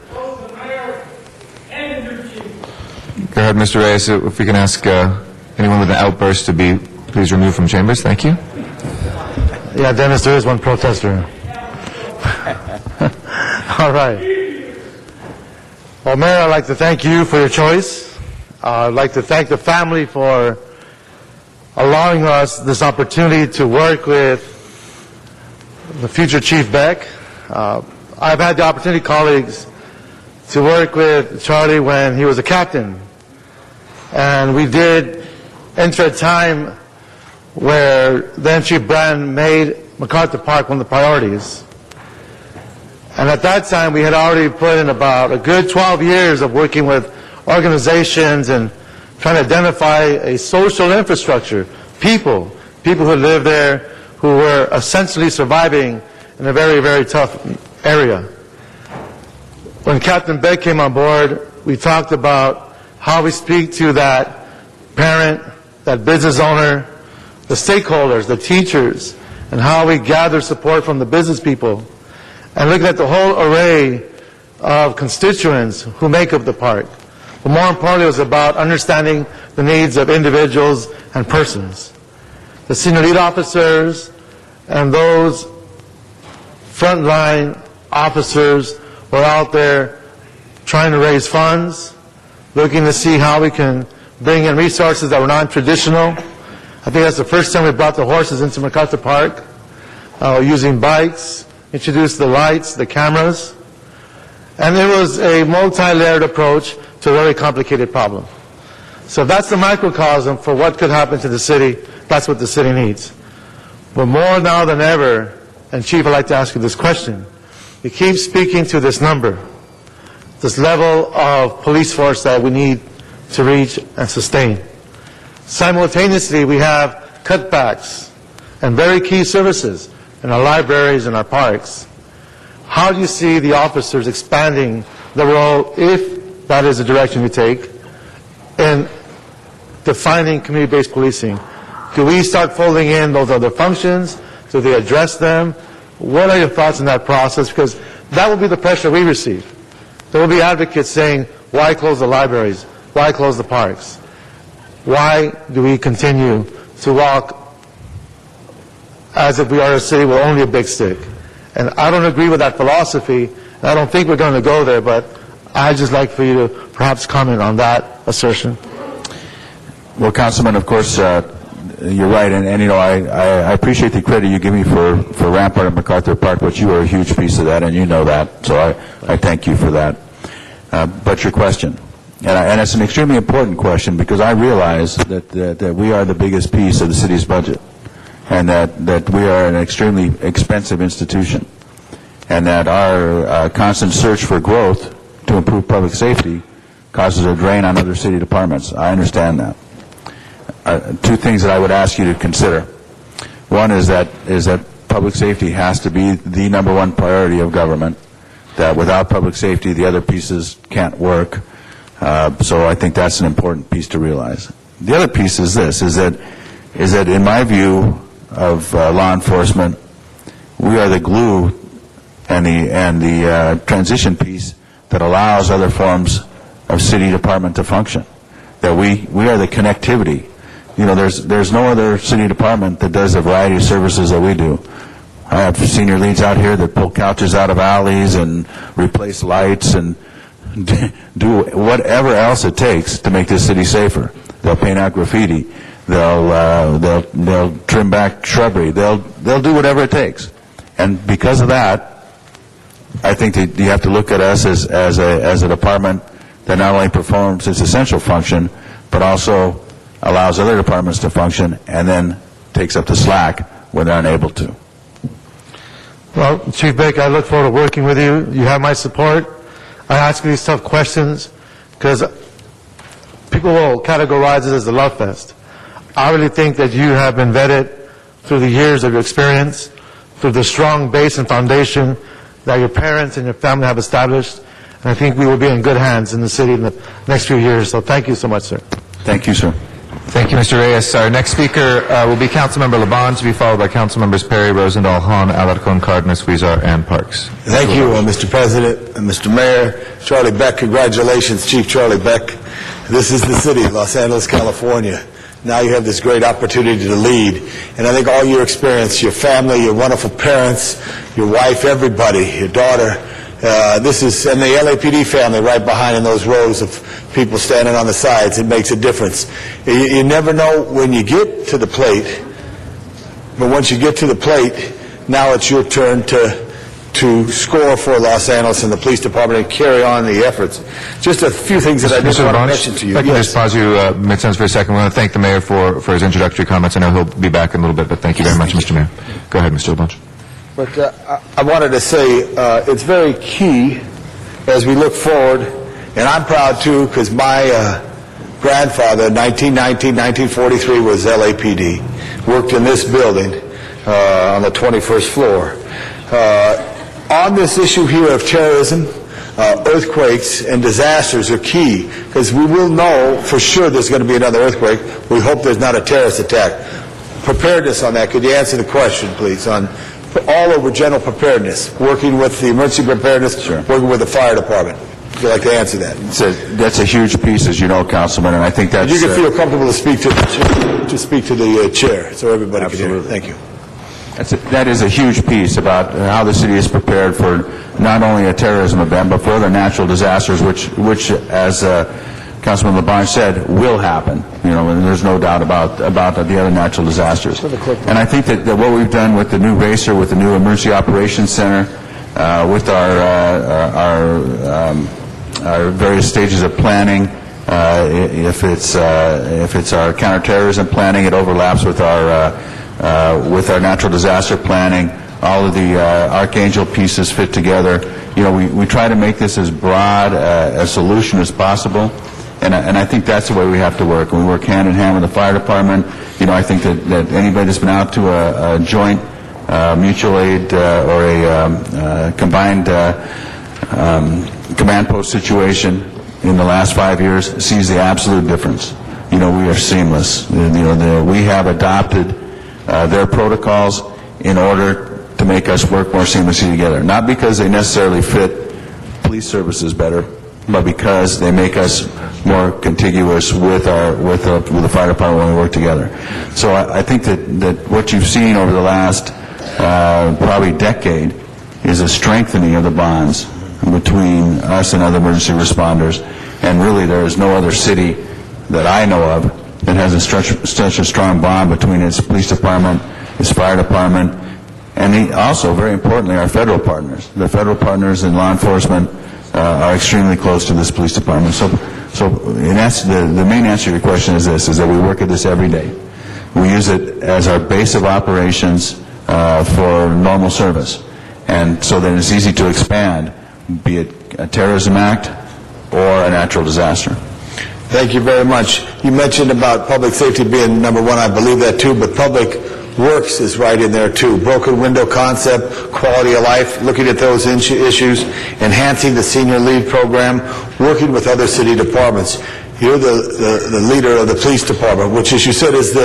ahead, Mr. Reyes. If we can ask anyone with an outburst to be please removed from chambers. Thank you. Yeah, Dennis, there is one protester. All right. Well, Mayor, I'd like to thank you for your choice. I'd like to thank the family for allowing us this opportunity to work with the future Chief Beck. I've had the opportunity, colleagues, to work with Charlie when he was a captain. And we did enter a time where then Chief Brand made MacArthur Park one of the priorities. And at that time, we had already put in about a good 12 years of working with organizations and trying to identify a social infrastructure, people who live there, who were essentially surviving in a very, very tough area. When Captain Beck came on board, we talked about how we speak to that parent, that business owner, the stakeholders, the teachers, and how we gather support from the business people, and looking at the whole array of constituents who make up the park. But more importantly, it was about understanding the needs of individuals and persons. The senior lead officers and those frontline officers were out there trying to raise funds, looking to see how we can bring in resources that were non-traditional. I think that's the first time we brought the horses into MacArthur Park, using bikes, introduced the lights, the cameras, and it was a multi-layered approach to a very complicated problem. So that's the microcosm for what could happen to the city. That's what the city needs. But more now than ever, and Chief, I'd like to ask you this question. You keep speaking to this number, this level of police force that we need to reach and sustain. Simultaneously, we have cutbacks and very key services in our libraries and our parks. How do you see the officers expanding the role, if that is the direction you take, in defining community-based policing? Do we start folding in those other functions? Do they address them? What are your thoughts on that process? Because that will be the pressure we receive. There will be advocates saying, why close the libraries? Why close the parks? Why do we continue to walk as if we are a city with only a big stick? And I don't agree with that philosophy, and I don't think we're going to go there, but I'd just like for you to perhaps comment on that assertion. Well, Councilman, of course, you're right, and you know, I appreciate the credit you give me for Rampart and MacArthur Park, but you are a huge piece of that, and you know that, so I thank you for that. But your question, and it's an extremely important question, because I realize that we are the biggest piece of the city's budget, and that we are an extremely expensive institution, and that our constant search for growth to improve public safety causes a drain on other city departments. I understand that. Two things that I would ask you to consider. One is that public safety has to be the number one priority of government, that without public safety the other pieces can't work. So I think that's an important piece to realize. The other piece is this, is that in my view of law enforcement, we are the glue and the transition piece that allows other forms of city department to function. That we are the connectivity. You know, there's no other city department that does a variety of services that we do. I have senior leads out here that pull couches out of alleys and replace lights and do whatever else it takes to make this city safer. They'll paint out graffiti. They'll trim back shrubbery. They'll do whatever it takes. And because of that, I think that you have to look at us as a department that not only performs its essential function, but also allows other departments to function and then takes up the slack when they're unable to. Well, Chief Baker, I look forward to working with you. You have my support. I ask you these tough questions because people will categorize it as a love fest. I really think that you have been vetted through the years of your experience, through the strong base and foundation that your parents and your family have established, and I think we will be in good hands in the city in the next few years. So thank you so much, sir. Thank you, sir. Thank you, Mr. Reyes. Our next speaker will be Councilmember Laban, to be followed by Councilmembers Perry, Rosendahl, Hahn, Alarcon, Cardenas, Huizar, and Parks. Thank you, Mr. President and Mr. Mayor. Charlie Beck, congratulations, Chief Charlie Beck. This is the city, Los Angeles, California. Now you have this great opportunity to lead. And I think all your experience, your family, your wonderful parents, your wife, everybody, your daughter, and the LAPD family right behind in those rows of people standing on the sides, it makes a difference. You never know when you get to the plate, but once you get to the plate, now it's your turn to score for Los Angeles and the police department and carry on the efforts. Just a few things that I just want to mention to you. If I can just pause you mid-sentence for a second. I want to thank the mayor for his introductory comments. I know he'll be back in a little bit, but thank you very much, Mr. Mayor. Go ahead, Mr. LaBonge. But I wanted to say it's very key as we look forward, and I'm proud too because my grandfather, 1943, was LAPD, worked in this building on the 21st floor. On this issue here of terrorism, earthquakes and disasters are key because we will know for sure there's going to be another earthquake. We hope there's not a terrorist attack. preparedness on that. Could you answer the question, please, on all over general preparedness, working with the emergency preparedness, working with the fire department? Would you like to answer that? That's a huge piece, as you know, Councilman, and I think that's... You can feel comfortable to speak to the chair, so everybody can hear. Thank you. That is a huge piece about how the city is prepared for not only a terrorism event, but for other natural disasters, which as Councilman Labange said, will happen. You know, and there's no doubt about the other natural disasters. And I think that what we've done with the new racer, with the new emergency operations center, with our various stages of planning, if it's our counterterrorism planning, it overlaps with our natural disaster planning. All of the Archangel pieces fit together. You know, we try to make this as broad a solution as possible, and I think that's the way we have to work. And we work hand in hand with the fire department. You know, I think that anybody that's been out to a joint mutual aid or a combined command post situation in the last 5 years sees the absolute difference. You know, we are seamless. You know, we have adopted their protocols in order to make us work more seamlessly together. Not because they necessarily fit police services better, but because they make us more contiguous with the fire department when we work together. So I think that what you've seen over the last probably decade is a strengthening of the bonds between us and other emergency responders. And really, there is no other city that I know of that has such a strong bond between its police department, its fire department, and also, very importantly, our federal partners. The federal partners in law enforcement are extremely close to this police department. So in essence, the main answer to your question is this, is that we work at this every day. We use it as our base of operations for normal service. And so then it's easy to expand, be it a terrorism act or a natural disaster. Thank you very much. You mentioned about public safety being number one. I believe that too, but public works is right in there too. Broken window concept, quality of life, looking at those issues, enhancing the senior leave program, working with other city departments. You're the leader of the police department, which, as you said, is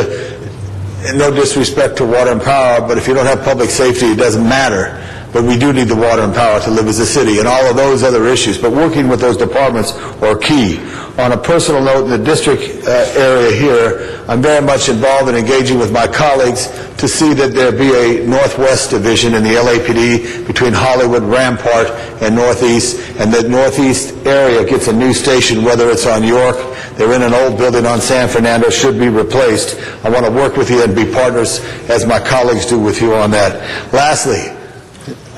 no disrespect to water and power, but if you don't have public safety, it doesn't matter. But we do need the water and power to live as a city, and all of those other issues. But working with those departments are key. On a personal note, in the district area here, I'm very much involved in engaging with my colleagues to see that there be a Northwest division in the LAPD between Hollywood, Rampart, and Northeast, and that Northeast area gets a new station, whether it's on York, they're in an old building on San Fernando, should be replaced. I want to work with you and be partners, as my colleagues do with you on that. Lastly,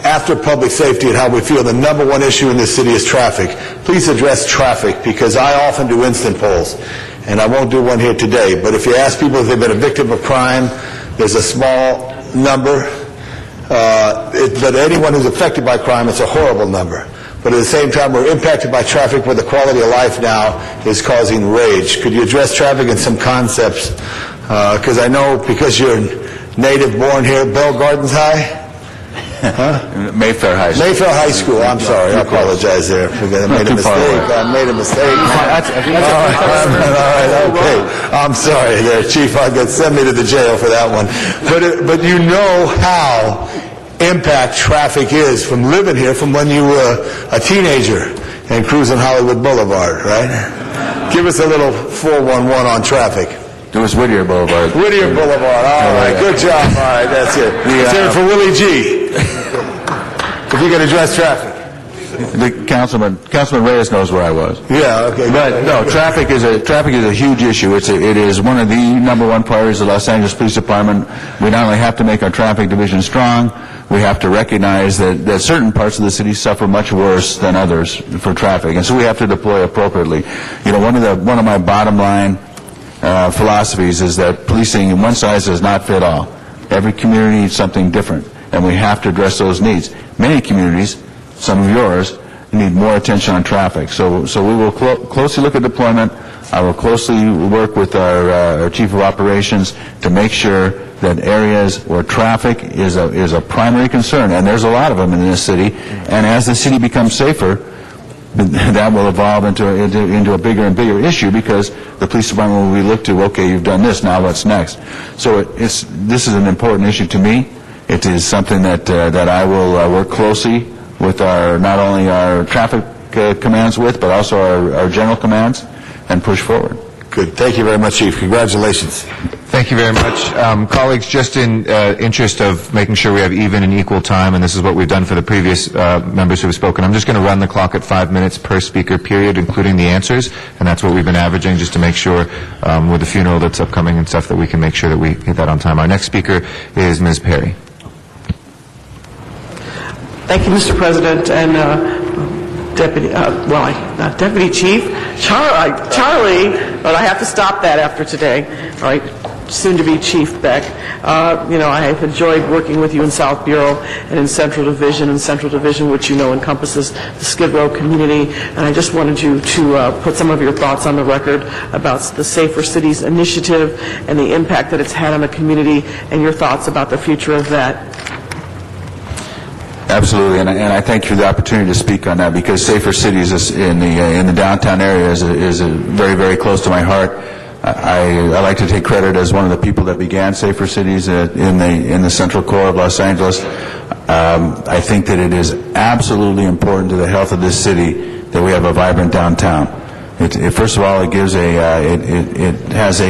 after public safety and how we feel, the number one issue in this city is traffic. Please address traffic, because I often do instant polls, and I won't do one here today, but if you ask people if they've been a victim of crime, there's a small number, but anyone who's affected by crime, it's a horrible number. But at the same time, we're impacted by traffic where the quality of life now is causing rage. Could you address traffic and some concepts? Because I know, because you're native born here, Bell Gardens High? Huh? Mayfair High School. Mayfair High School. I'm sorry. I apologize there. I made a mistake. All right. Okay. I'm sorry there, Chief. Send me to the jail for that one. But you know how impact traffic is from living here, from when you were a teenager and cruising Hollywood Boulevard, right? Give us a little 411 on traffic. It was Whittier Boulevard. Whittier Boulevard. All right. Good job. All right. That's it. Let's hear it for Willie G. If you can address traffic. The Councilman Reyes knows where I was. Yeah. Okay. But no, traffic is a huge issue. It is one of the number one priorities of the Los Angeles Police Department. We not only have to make our traffic division strong, we have to recognize that certain parts of the city suffer much worse than others for traffic, and so we have to deploy appropriately. You know, one of my bottom line philosophies is that policing one size does not fit all. Every community needs something different, and we have to address those needs. Many communities, some of yours, need more attention on traffic. So we will closely look at deployment. I will closely work with our Chief of Operations to make sure that areas where traffic is a primary concern, and there's a lot of them in this city, and as the city becomes safer, that will evolve into a bigger and bigger issue because the police department will be looked to, okay, you've done this, now what's next? So this is an important issue to me. It is something that I will work closely with not only our traffic commands with, but also our general commands, and push forward. Good. Thank you very much, Chief. Congratulations. Thank you very much. Colleagues, just in interest of making sure we have even and equal time, and this is what we've done for the previous members who have spoken, I'm just going to run the clock at 5 minutes per speaker period, including the answers, and that's what we've been averaging just to make sure with the funeral that's upcoming and stuff that we can make sure that we hit that on time. Our next speaker is Ms. Perry. Thank you, Mr. President, and not Deputy Chief, Charlie, but I have to stop that after today, all right, soon to be Chief Beck. I have enjoyed working with you in South Bureau and in Central Division, which you know encompasses the Skid Row community, and I just wanted you to put some of your thoughts on the record about the Safer Cities initiative and the impact that it's had on the community, and your thoughts about the future of that. Absolutely, and I thank you for the opportunity to speak on that because Safer Cities in the downtown area is very, very close to my heart. I like to take credit as one of the people that began Safer Cities in the central core of Los Angeles. I think that it is absolutely important to the health of this city that we have a vibrant downtown. First of all, it gives casts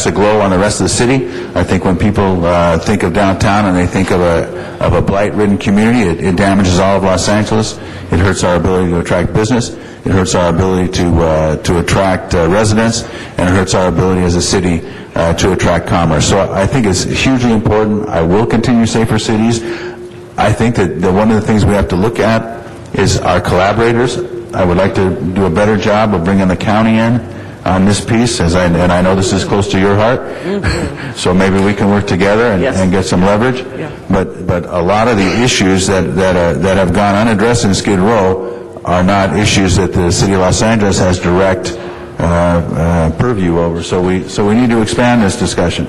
a glow on the rest of the city. I think when people think of downtown and they think of a blight-ridden community, it damages all of Los Angeles. It hurts our ability to attract business. It hurts our ability to attract residents, and it hurts our ability as a city to attract commerce. So I think it's hugely important. I will continue Safer Cities. I think that one of the things we have to look at is our collaborators. I would like to do a better job of bringing the county in on this piece, and I know this is close to your heart, so maybe we can work together and get some leverage. Yeah. But a lot of the issues that have gone unaddressed in Skid Row are not issues that the City of Los Angeles has direct purview over. So we need to expand this discussion,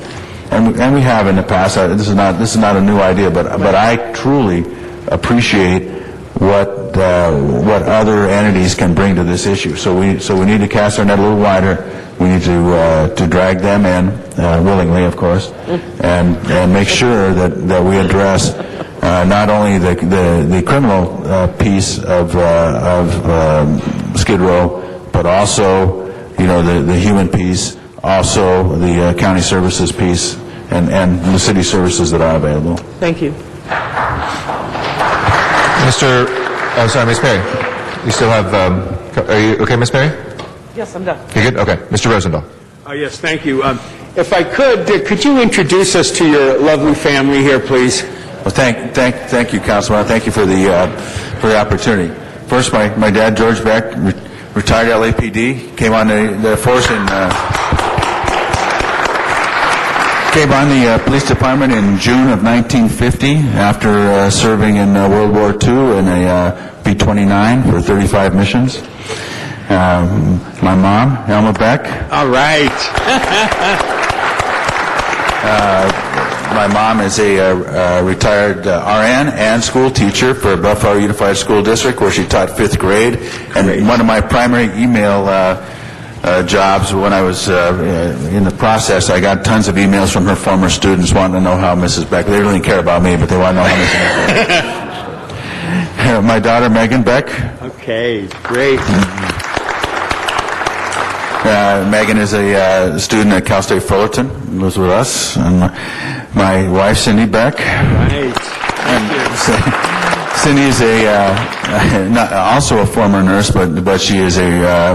and we have in the past. This is not a new idea, but I truly appreciate what other entities can bring to this issue. So we need to cast our net a little wider. We need to drag them in willingly, of course, and make sure that we address not only the criminal piece of Skid Row, but also the human piece, also the county services piece, and the city services that are available. Thank you. Ms. Perry, you still have, are you okay, Ms. Perry? Yes, I'm done. You good? Okay. Mr. Rosendahl. Yes, thank you. If I could you introduce us to your lovely family here, please? Well, thank you, Councilman. Thank you for the opportunity. First, my dad, George Beck, retired LAPD, came on the force came on the police department in June of 1950 after serving in World War II in a B-29 for 35 missions. My mom, Elma Beck. All right. My mom is a retired RN and school teacher for Buffalo Unified School District, where she taught 5th grade. And one of my primary email jobs when I was in the process, I got tons of emails from her former students wanting to know how Mrs. Beck, they really didn't care about me, but they want to know how Mrs. Beck. My daughter, Megan Beck. Okay, great. Megan is a student at Cal State Fullerton, lives with us. And my wife, Cindy Beck. Right. Cindy is also a former nurse, but she is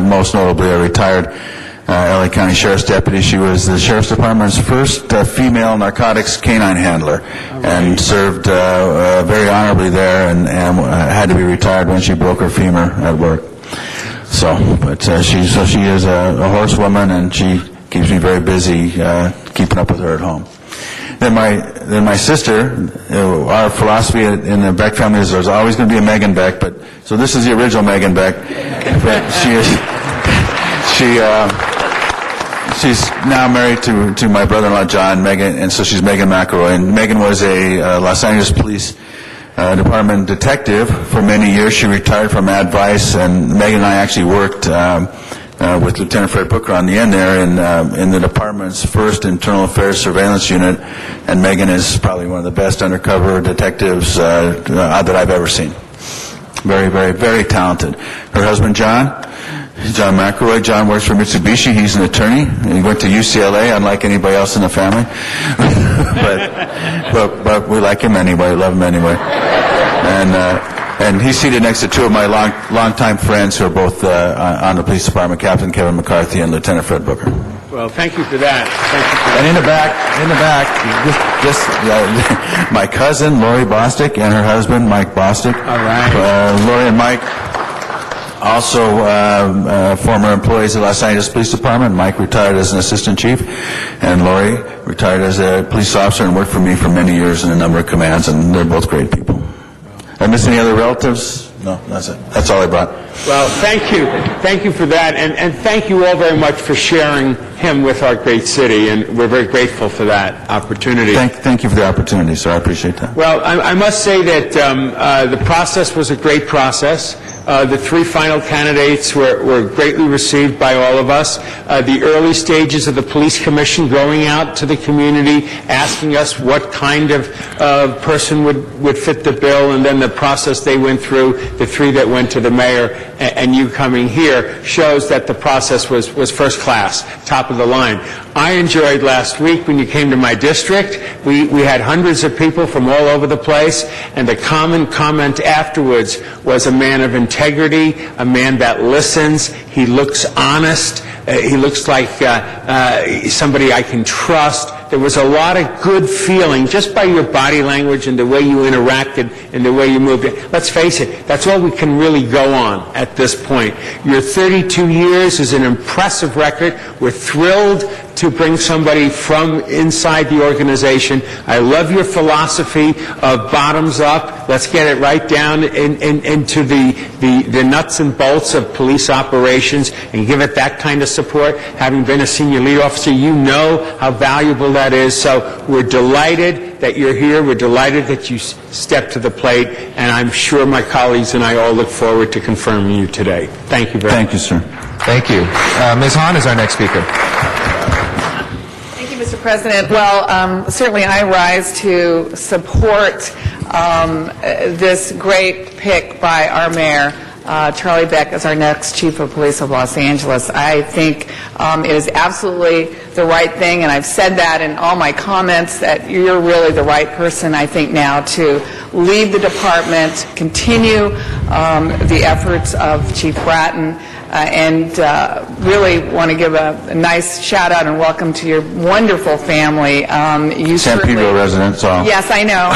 most notably a retired LA County Sheriff's Deputy. She was the Sheriff's Department's first female narcotics canine handler, and served very honorably there, and had to be retired when she broke her femur at work. So she is a horsewoman, and she keeps me very busy keeping up with her at home. Then my sister, our philosophy in the Beck family is there's always going to be a Megan Beck, but so this is the original Megan Beck, but she's now married to my brother-in-law John, Megan, and so she's Megan McElroy. And Megan was a Los Angeles police department detective for many years. She retired from advice, and Megan and I actually worked with Lieutenant Fred Booker on the end there in the department's first internal affairs surveillance unit, and Megan is probably one of the best undercover detectives that I've ever seen. Very, very, very talented. Her husband, John McElroy. John works for Mitsubishi. He's an attorney. He went to UCLA, unlike anybody else in the family. but we like him anyway. We love him anyway. And he's seated next to two of my longtime friends who are both on the police department, Captain Kevin McCarthy and Lieutenant Fred Booker. Well, thank you for that. And in the back, just my cousin, Lori Bostic, and her husband, Mike Bostic. All right. Lori and Mike, also former employees of the Los Angeles Police Department. Mike retired as an assistant chief, and Lori retired as a police officer and worked for me for many years in a number of commands, and they're both great people. Did I miss any other relatives? No, that's it. That's all I brought. Well, thank you. Thank you for that, and thank you all very much for sharing him with our great city, and we're very grateful for that opportunity. Thank you for the opportunity, sir. I appreciate that. Well, I must say that the process was a great process. The three final candidates were greatly received by all of us. The early stages of the police commission going out to the community, asking us what kind of person would fit the bill, and then the process they went through, the three that went to the mayor, and you coming here, shows that the process was first class, top of the line. I enjoyed last week when you came to my district. We had hundreds of people from all over the place, and the common comment afterwards was a man of integrity, a man that listens. He looks honest. He looks like somebody I can trust. There was a lot of good feeling just by your body language and the way you interacted and the way you moved. Let's face it, that's all we can really go on at this point. Your 32 years is an impressive record. We're thrilled to bring somebody from inside the organization. I love your philosophy of bottoms up. Let's get it right down into the nuts and bolts of police operations and give it that kind of support. Having been a senior lead officer, you know how valuable that is. So we're delighted that you're here. We're delighted that you stepped to the plate, and I'm sure my colleagues and I all look forward to confirming you today. Thank you very much. Thank you, sir. Thank you. Ms. Hahn is our next speaker. Thank you, Mr. President. Well, certainly I rise to support this great pick by our mayor, Charlie Beck, as our next Chief of Police of Los Angeles. I think it is absolutely the right thing, and I've said that in all my comments, that you're really the right person, I think, now to lead the department, continue the efforts of Chief Bratton, and really want to give a nice shout-out and welcome to your wonderful family. San Pedro resident, so... Yes, I know.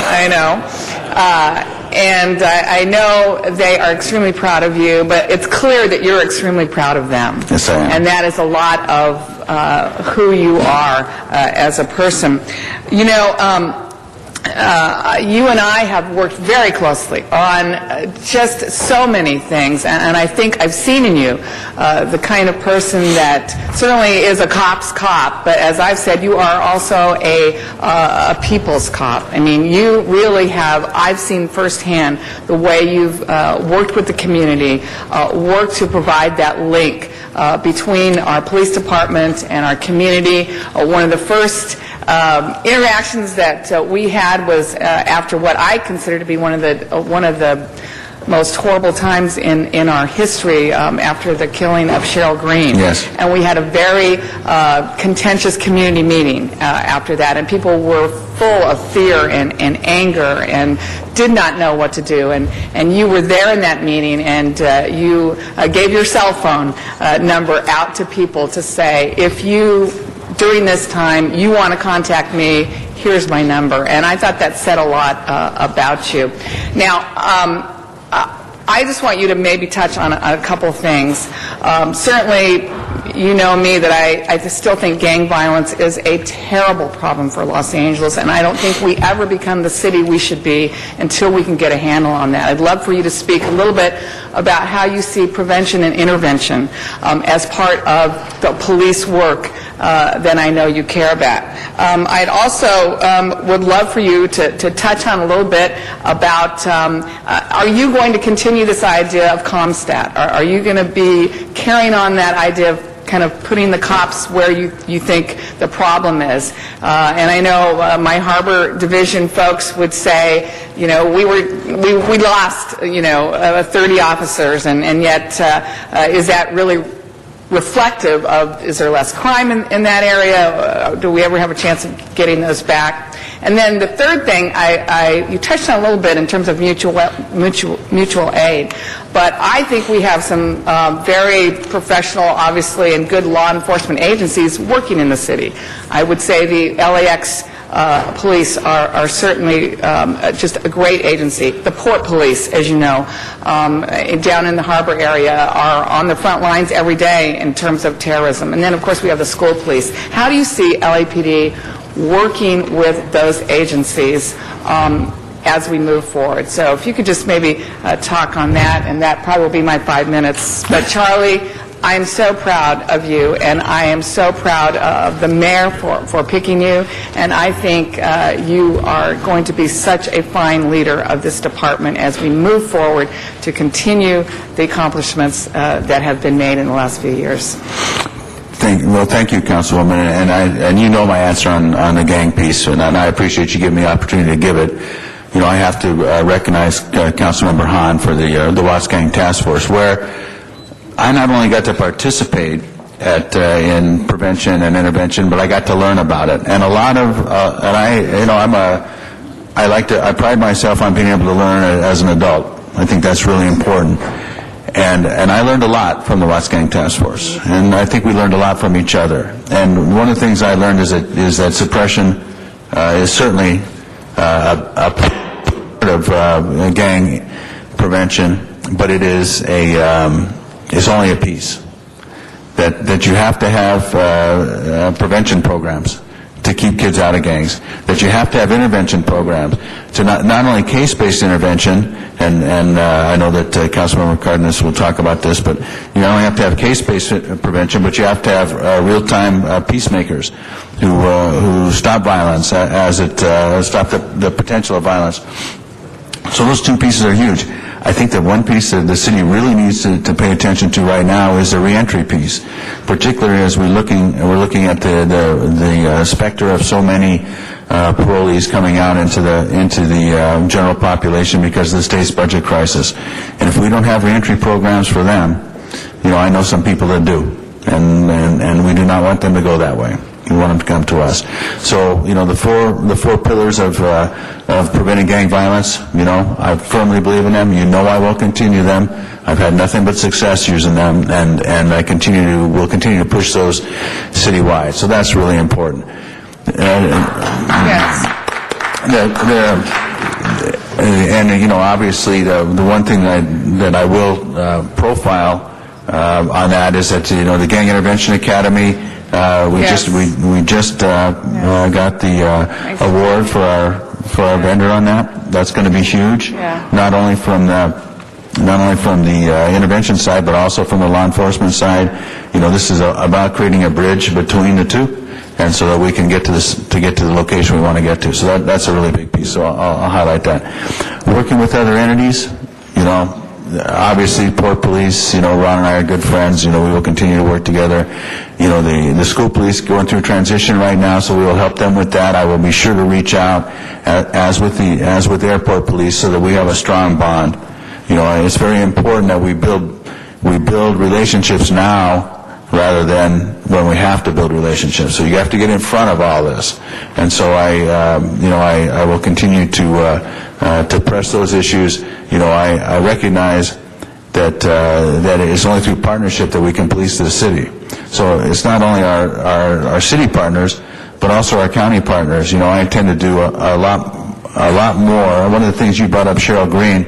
And I know they are extremely proud of you, but it's clear that you're extremely proud of them. Yes, I am. And that is a lot of who you are as a person. You know, you and I have worked very closely on just so many things, and I think I've seen in you the kind of person that certainly is a cop's cop, but as I've said, you are also a people's cop. I mean, you really have, I've seen firsthand the way you've worked with the community, worked to provide that link between our police department and our community. One of the first interactions that we had was after what I consider to be one of the most horrible times in our history, after the killing of Cheryl Green. Yes. And we had a very contentious community meeting after that, and people were full of fear and anger and did not know what to do. And you were there in that meeting, and you gave your cell phone number out to people to say, if you, during this time, you want to contact me, here's my number. And I thought that said a lot about you. Now, I just want you to maybe touch on a couple things. Certainly, you know me that I still think gang violence is a terrible problem for Los Angeles, and I don't think we ever become the city we should be until we can get a handle on that. I'd love for you to speak a little bit about how you see prevention and intervention as part of the police work then I know you care about. I'd also would love for you to touch on a little bit about, are you going to continue this idea of ComStat? Are you going to be carrying on that idea of kind of putting the cops where you think the problem is? And I know my Harbor Division folks would say, you know, we lost, 30 officers, and yet is that really reflective of, is there less crime in that area? Do we ever have a chance of getting those back? And then the third thing, you touched on a little bit in terms of mutual aid, but I think we have some very professional, obviously, and good law enforcement agencies working in the city. I would say the LAX police are certainly just a great agency. The Port Police, as you know, down in the harbor area are on the front lines every day in terms of terrorism. And then, of course, we have the school police. How do you see LAPD working with those agencies as we move forward? So if you could just maybe talk on that, and that probably will be my 5 minutes. But Charlie, I am so proud of you, and I am so proud of the mayor for picking you, and I think you are going to be such a fine leader of this department as we move forward to continue the accomplishments that have been made in the last few years. Thank you, Councilwoman, and you know my answer on the gang piece, and I appreciate you giving me the opportunity to give it. You know, I have to recognize Councilmember Hahn for the Watts Gang Task Force, where I not only got to participate in prevention and intervention, but I got to learn about it. And a lot of, I pride myself on being able to learn as an adult. I think that's really important. And I learned a lot from the Watts Gang Task Force, and I think we learned a lot from each other. And one of the things I learned is that suppression is certainly a part of gang prevention, but it is it's only a piece. That you have to have prevention programs to keep kids out of gangs, that you have to have intervention programs, to not only case-based intervention, and I know that Councilmember Cardenas will talk about this, but you not only have to have case-based prevention, but you have to have real-time peacemakers who stop violence as it stop the potential of violence. So those two pieces are huge. I think that one piece that the city really needs to pay attention to right now is the reentry piece, particularly as we're looking at the specter of so many parolees coming out into the general population because of the state's budget crisis. And if we don't have reentry programs for them, I know some people that do, and we do not want them to go that way. We want them to come to us. So, the four pillars of preventing gang violence, I firmly believe in them. I will continue them. I've had nothing but success using them, and I will continue to push those citywide. So that's really important. Yes. Obviously, the one thing that I will profile on that is that the Gang Intervention Academy. We just got the award for our vendor on that. That's going to be huge. Yeah. Not only from the intervention side, but also from the law enforcement side. This is about creating a bridge between the two, and so that we can get to the location we want to get to. So that's a really big piece. So I'll highlight that. Working with other entities, obviously, Port Police, Ron and I are good friends. We will continue to work together. The school police going through transition right now, so we will help them with that. I will be sure to reach out, as with airport police, so that we have a strong bond. It's very important that we build relationships now rather than when we have to build relationships. So you have to get in front of all this. And so I will continue to press those issues. I recognize that it's only through partnership that we can police the city. So it's not only our city partners, but also our county partners. I intend to do a lot more. One of the things you brought up, Cheryl Green,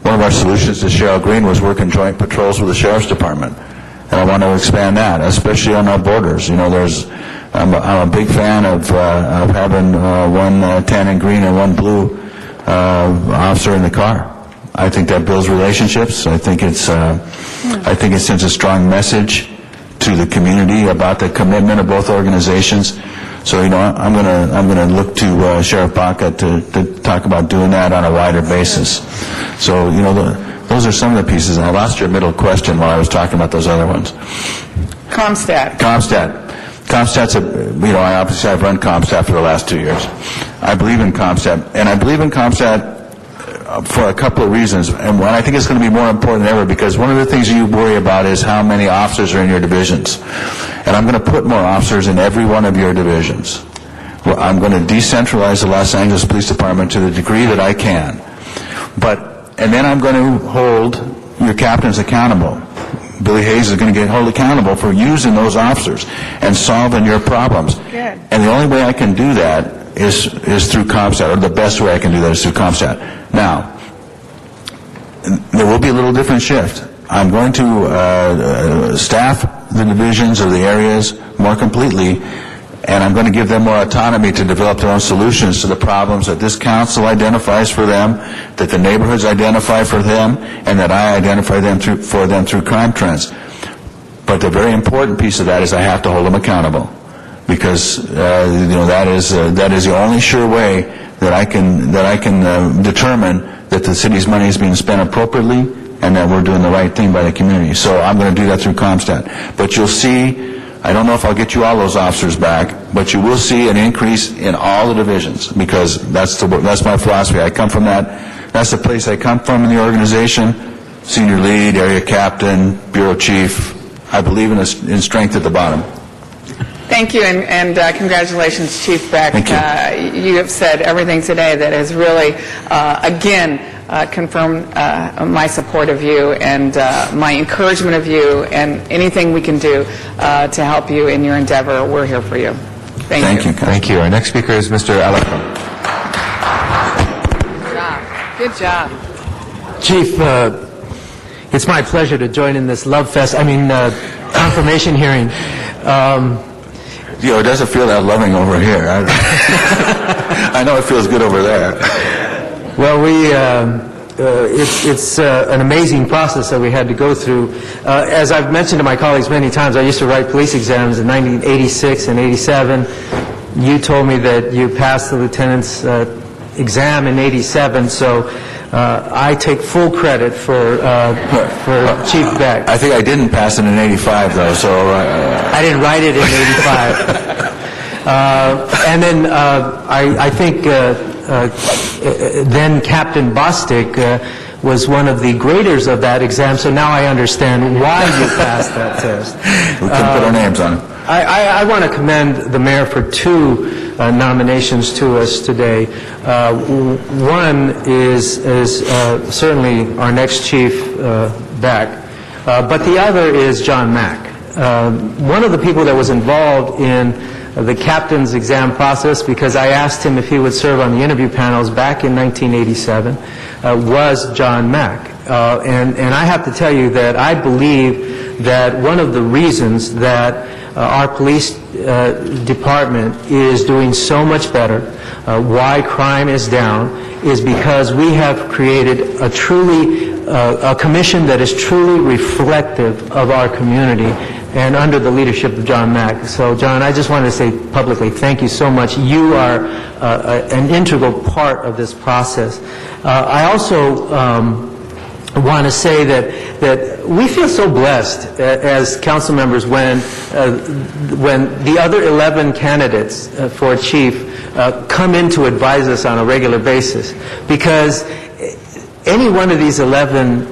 one of our solutions to Cheryl Green was working joint patrols with the Sheriff's Department. And I want to expand that, especially on our borders. I'm a big fan of having one tan and green and one blue officer in the car. I think that builds relationships. I think it sends a strong message to the community about the commitment of both organizations. So, I'm going to look to Sheriff Baca to talk about doing that on a wider basis. So, those are some of the pieces. And I lost your middle question while I was talking about those other ones. CompStat's I've run CompStat for the last 2 years. I believe in CompStat, and I believe in CompStat for a couple of reasons, and one, I think it's going to be more important than ever, because one of the things you worry about is how many officers are in your divisions. And I'm going to put more officers in every one of your divisions. Well, I'm going to decentralize the Los Angeles Police Department to the degree that I can. And then I'm going to hold your captains accountable. Billy Hayes is going to get held accountable for using those officers and solving your problems. Good. And the only way I can do that is through CompStat, or the best way I can do that is through CompStat. Now, there will be a little different shift. I'm going to staff the divisions or the areas more completely, and I'm going to give them more autonomy to develop their own solutions to the problems that this council identifies for them, that the neighborhoods identify for them, and that I identify for them through crime trends. But the very important piece of that is I have to hold them accountable, because that is the only sure way that I can determine that the city's money is being spent appropriately and that we're doing the right thing by the community. So I'm going to do that through CompStat. But you'll see, I don't know if I'll get you all those officers back, but you will see an increase in all the divisions, because that's my philosophy. I come from that. That's the place I come from in the organization. Senior lead, area captain, bureau chief. I believe in strength at the bottom. Thank you, and congratulations, Chief Beck. Thank you. You have said everything today that has really, again, confirmed my support of you and my encouragement of you, and anything we can do to help you in your endeavor, we're here for you. Thank you. Thank you. Our next speaker is Mr. Alacron. Good job. Chief, it's my pleasure to join in this confirmation hearing. It doesn't feel that loving over here. I know it feels good over there. Well, it's an amazing process that we had to go through. As I've mentioned to my colleagues many times, I used to write police exams in 1986 and 87. You told me that you passed the lieutenant's exam in 87, so I take full credit for Chief Beck. I think I didn't pass it in 85, though, so... I didn't write it in 85. And then I think then Captain Bostic was one of the graders of that exam, so now I understand why you passed that test. We couldn't put our names on it. I want to commend the mayor for two nominations to us today. One is certainly our next chief, Beck, but the other is John Mack. One of the people that was involved in the captain's exam process, because I asked him if he would serve on the interview panels back in 1987, was John Mack. And I have to tell you that I believe that one of the reasons that our police department is doing so much better, why crime is down, is because we have created a commission that is truly reflective of our community, and under the leadership of John Mack. So, John, I just wanted to say publicly, thank you so much. You are an integral part of this process. I also want to say that we feel so blessed as council members when the other 11 candidates for chief come in to advise us on a regular basis, because any one of these 11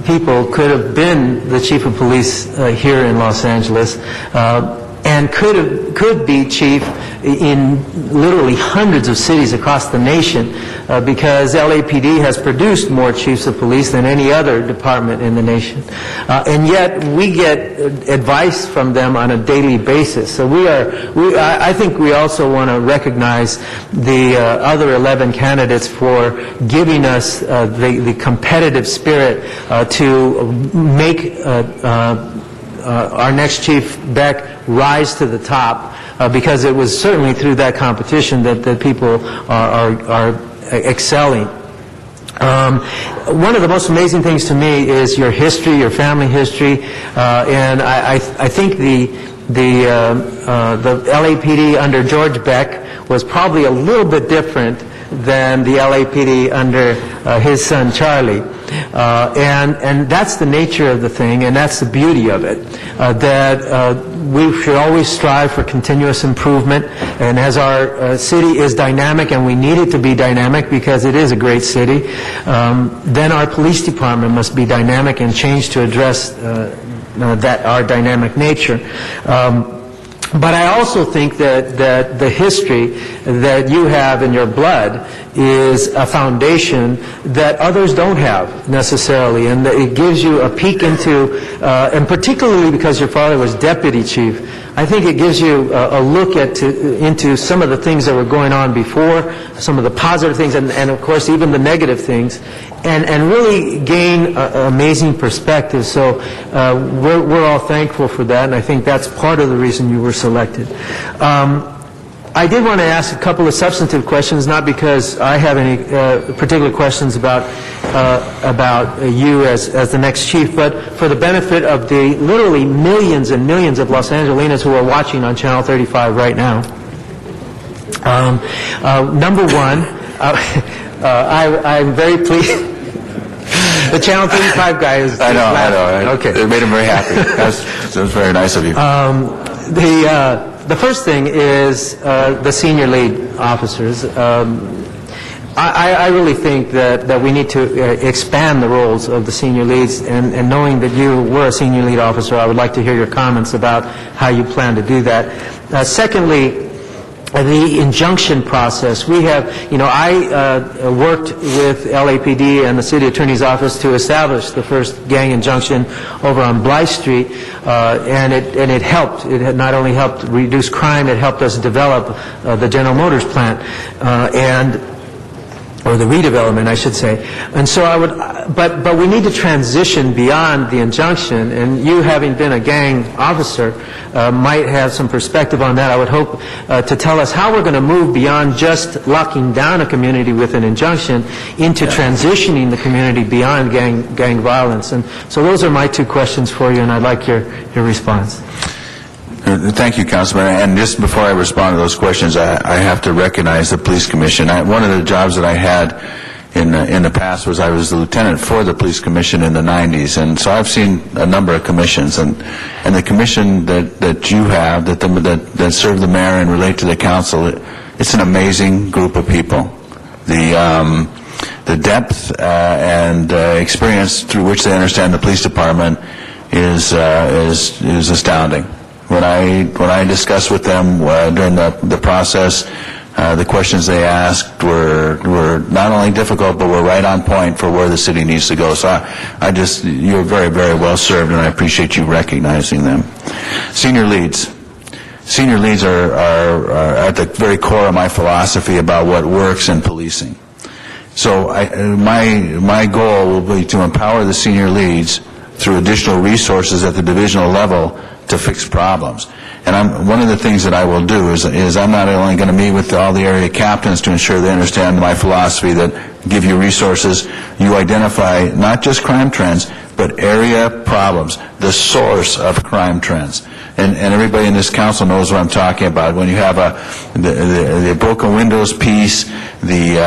people could have been the chief of police here in Los Angeles, and could be chief in literally hundreds of cities across the nation, because LAPD has produced more chiefs of police than any other department in the nation. And yet we get advice from them on a daily basis. So I think we also want to recognize the other 11 candidates for giving us the competitive spirit to make our next chief, Beck, rise to the top, because it was certainly through that competition that people are excelling. One of the most amazing things to me is your history, your family history, and I think the LAPD under George Beck was probably a little bit different than the LAPD under his son Charlie. And that's the nature of the thing, and that's the beauty of it, that we should always strive for continuous improvement. And as our city is dynamic, and we need it to be dynamic because it is a great city, then our police department must be dynamic and change to address that our dynamic nature. But I also think that the history that you have in your blood is a foundation that others don't have necessarily, and that it gives you a peek into, and particularly because your father was deputy chief, I think it gives you a look into some of the things that were going on before, some of the positive things, and of course even the negative things, and really gain amazing perspective. So we're all thankful for that, and I think that's part of the reason you were selected. I did want to ask a couple of substantive questions, not because I have any particular questions about you as the next chief, but for the benefit of the literally millions and millions of Los Angelenos who are watching on Channel 35 right now. Number one, I'm very pleased. The Channel 35 guy is... I know. Okay. It made him very happy. That was very nice of you. The first thing is the senior lead officers. I really think that we need to expand the roles of the senior leads, and knowing that you were a senior lead officer, I would like to hear your comments about how you plan to do that. Secondly, the injunction process. We have, I worked with LAPD and the City Attorney's Office to establish the first gang injunction over on Blythe Street, and it helped. It had not only helped reduce crime, it helped us develop the General Motors plant, or the redevelopment, I should say. And so I would, but we need to transition beyond the injunction, and you, having been a gang officer, might have some perspective on that. I would hope to tell us how we're going to move beyond just locking down a community with an injunction into transitioning the community beyond gang violence. And so those are my two questions for you, and I'd like your response. Thank you, Councilman. And just before I respond to those questions, I have to recognize the Police Commission. One of the jobs that I had in the past was I was the lieutenant for the Police Commission in the 90s, and so I've seen a number of commissions. And the commission that you have, that serve the mayor and relate to the council, it's an amazing group of people. The depth and experience through which they understand the police department is astounding. When I discussed with them during the process, the questions they asked were not only difficult, but were right on point for where the city needs to go. So you're very, very well served, and I appreciate you recognizing them. Senior leads. Senior leads are at the very core of my philosophy about what works in policing. So my goal will be to empower the senior leads through additional resources at the divisional level to fix problems. And one of the things that I will do is I'm not only going to meet with all the area captains to ensure they understand my philosophy that give you resources, you identify not just crime trends, but area problems, the source of crime trends. And everybody in this council knows what I'm talking about. When you have the broken windows piece, the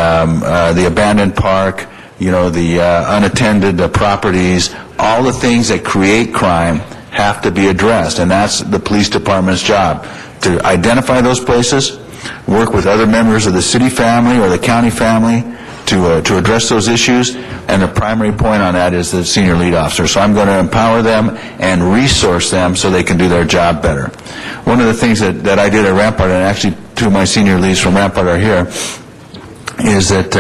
abandoned park, the unattended properties, all the things that create crime have to be addressed, and that's the police department's job, to identify those places, work with other members of the city family or the county family to address those issues, and the primary point on that is the senior lead officer. So I'm going to empower them and resource them so they can do their job better. One of the things that I did at Rampart, and actually two of my senior leads from Rampart are here, is that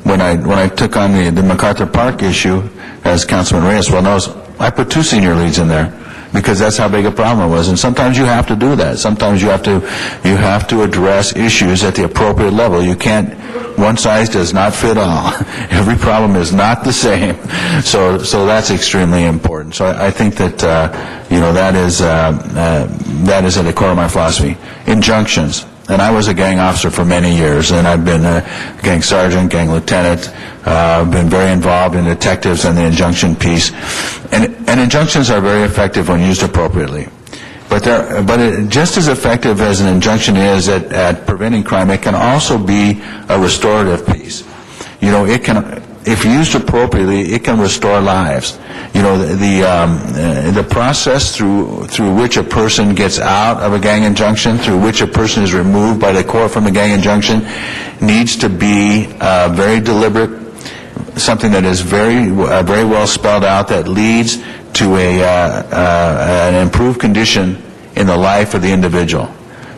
when I took on the MacArthur Park issue, as Councilman Reyes well knows, I put two senior leads in there, because that's how big a problem it was. And sometimes you have to do that. Sometimes you have to address issues at the appropriate level. You can't, one size does not fit all. Every problem is not the same. So that's extremely important. So I think that that is at the core of my philosophy. Injunctions. And I was a gang officer for many years, and I've been a gang sergeant, gang lieutenant, been very involved in detectives and the injunction piece. And injunctions are very effective when used appropriately. But just as effective as an injunction is at preventing crime, it can also be a restorative piece. You know, it can, if used appropriately, it can restore lives. You know, the process through which a person gets out of a gang injunction, through which a person is removed by the court from a gang injunction, needs to be very deliberate, something that is very well spelled out, that leads to an improved condition in the life of the individual.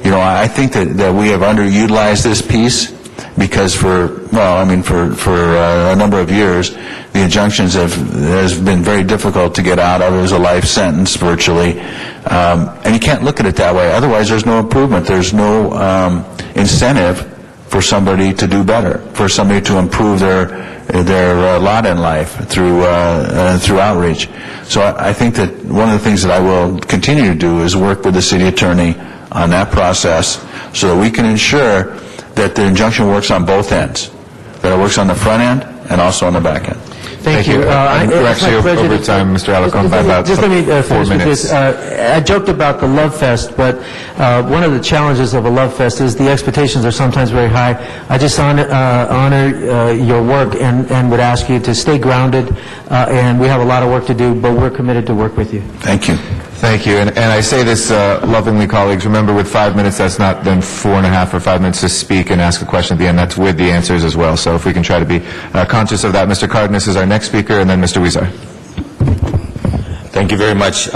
You know, I think that we have underutilized this piece, because for a number of years, the injunctions has been very difficult to get out of. It was a life sentence virtually, and you can't look at it that way. Otherwise, there's no improvement. There's no incentive for somebody to do better, for somebody to improve their lot in life through outreach. So I think that one of the things that I will continue to do is work with the city attorney on that process, so that we can ensure that the injunction works on both ends, that it works on the front end and also on the back end. Thank you. We're actually over time, Mr. Alarcon, by about just let me 4 finish with minutes. this. I joked about the Love Fest, but one of the challenges of a Love Fest is the expectations are sometimes very high. I just honor your work and would ask you to stay grounded, and we have a lot of work to do, but we're committed to work with you. Thank you. Thank you. And I say this lovingly, colleagues. Remember, with 5 minutes, that's not then 4.5 or 5 minutes to speak and ask a question at the end. That's with the answers as well. So if we can try to be conscious of that. Mr. Cardenas is our next speaker, and then Mr. Huizar. Thank you very much.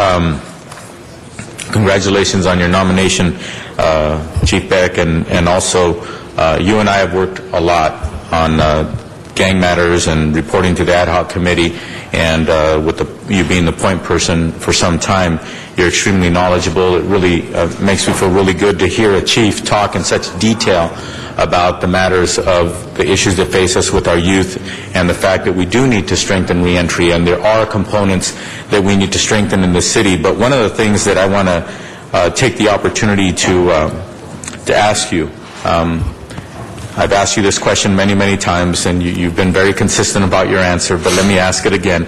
Congratulations on your nomination, Chief Beck, and also you and I have worked a lot on gang matters and reporting to the ad hoc committee, and with you being the point person for some time, you're extremely knowledgeable. It really makes me feel really good to hear a chief talk in such detail about the matters of the issues that face us with our youth, and the fact that we do need to strengthen reentry, and there are components that we need to strengthen in the city. But one of the things that I want to take the opportunity to ask you, I've asked you this question many, many times, and you've been very consistent about your answer, but let me ask it again.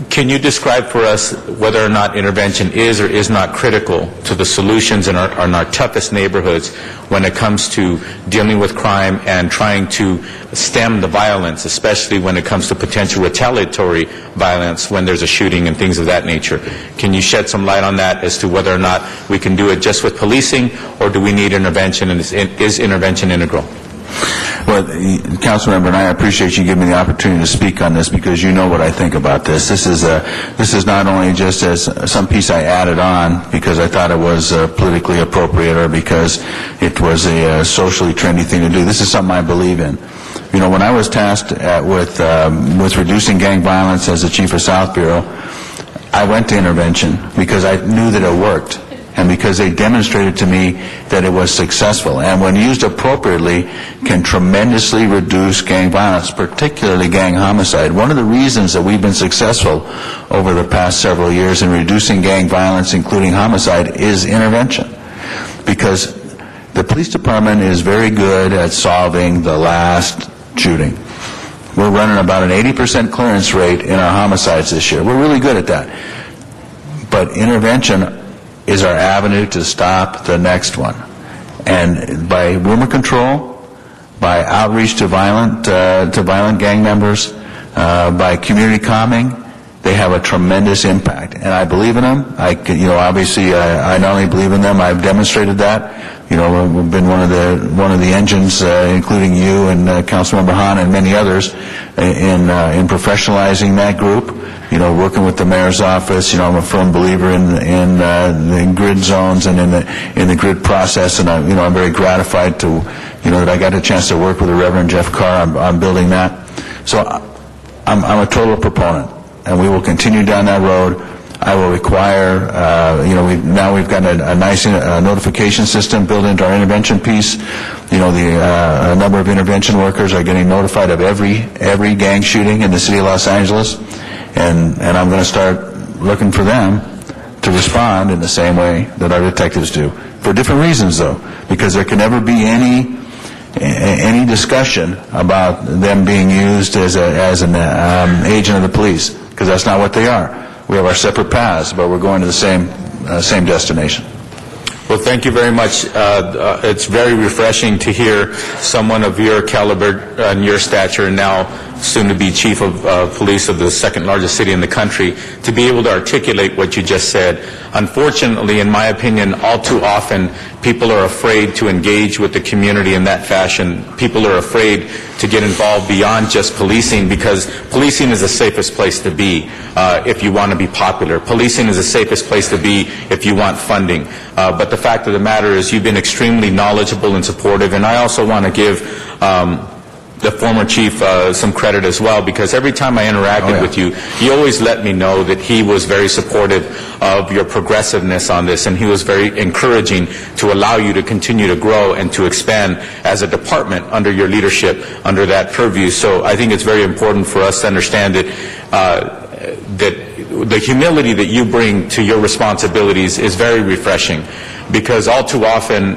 Can you describe for us whether or not intervention is or is not critical to the solutions in our toughest neighborhoods when it comes to dealing with crime and trying to stem the violence, especially when it comes to potential retaliatory violence when there's a shooting and things of that nature? Can you shed some light on that as to whether or not we can do it just with policing, or do we need intervention, and is intervention integral? Well, Councilmember, and I appreciate you giving me the opportunity to speak on this, because you know what I think about this. This is not only just as some piece I added on because I thought it was politically appropriate or because it was a socially trendy thing to do. This is something I believe in. You know, when I was tasked with reducing gang violence as the chief of South Bureau, I went to intervention because I knew that it worked, and because they demonstrated to me that it was successful, and when used appropriately can tremendously reduce gang violence, particularly gang homicide. One of the reasons that we've been successful over the past several years in reducing gang violence, including homicide, is intervention, because the police department is very good at solving the last shooting. We're running about an 80% clearance rate in our homicides this year. We're really good at that. But intervention is our avenue to stop the next one. And by rumor control, by outreach to violent gang members, by community calming, they have a tremendous impact. And I believe in them. Obviously, I not only believe in them, I've demonstrated that. You know, we've been one of the engines, including you and Councilmember Hahn and many others, in professionalizing that group. You know, working with the mayor's office. You know, I'm a firm believer in the grid zones and in the grid process, and I'm very gratified to that I got a chance to work with the Reverend Jeff Carr on building that. So I'm a total proponent, and we will continue down that road. I will require, we've got a nice notification system built into our intervention piece. You know, a number of intervention workers are getting notified of every gang shooting in the city of Los Angeles, and I'm going to start looking for them to respond in the same way that our detectives do. For different reasons, though, because there can never be any discussion about them being used as an agent of the police, because that's not what they are. We have our separate paths, but we're going to the same destination. Well, thank you very much. It's very refreshing to hear someone of your caliber and your stature, and now soon to be chief of police of the second largest city in the country, to be able to articulate what you just said. Unfortunately, in my opinion, all too often people are afraid to engage with the community in that fashion. People are afraid to get involved beyond just policing, because policing is the safest place to be if you want to be popular. Policing is the safest place to be if you want funding. But the fact of the matter is you've been extremely knowledgeable and supportive, and I also want to give the former chief some credit as well, because every time I interacted with you, he always let me know that he was very supportive of your progressiveness on this, and he was very encouraging to allow you to continue to grow and to expand as a department under your leadership, under that purview. So I think it's very important for us to understand that that the humility that you bring to your responsibilities is very refreshing, because all too often,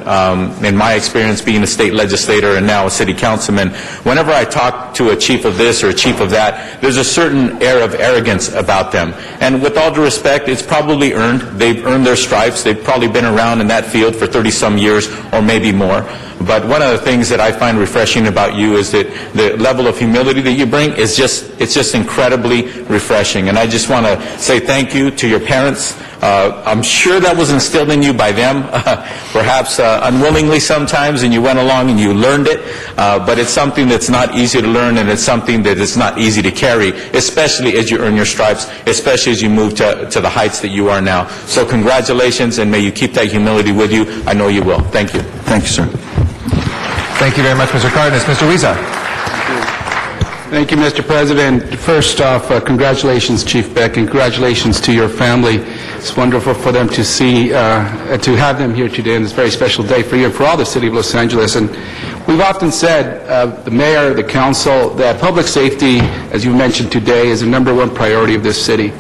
in my experience being a state legislator and now a city councilman, whenever I talk to a chief of this or a chief of that, there's a certain air of arrogance about them. And with all due respect, it's probably earned. They've earned their stripes. They've probably been around in that field for 30-some years or maybe more. But one of the things that I find refreshing about you is that the level of humility that you bring is just incredibly refreshing. And I just want to say thank you to your parents. I'm sure that was instilled in you by them, perhaps unwillingly sometimes, and you went along and you learned it. But it's something that's not easy to learn, and it's something that is not easy to carry, especially as you earn your stripes, especially as you move to the heights that you are now. So congratulations, and may you keep that humility with you. I know you will. Thank you. Thank you, sir. Thank you very much, Mr. Cardenas. Mr. Huiza. Thank you, Mr. President. First off, congratulations, Chief Beck, and congratulations to your family. It's wonderful for them to see, to have them here today, and it's a very special day for you and for all the city of Los Angeles. And we've often said, the mayor, the council, that public safety, as you mentioned today, is the #1 priority of this city.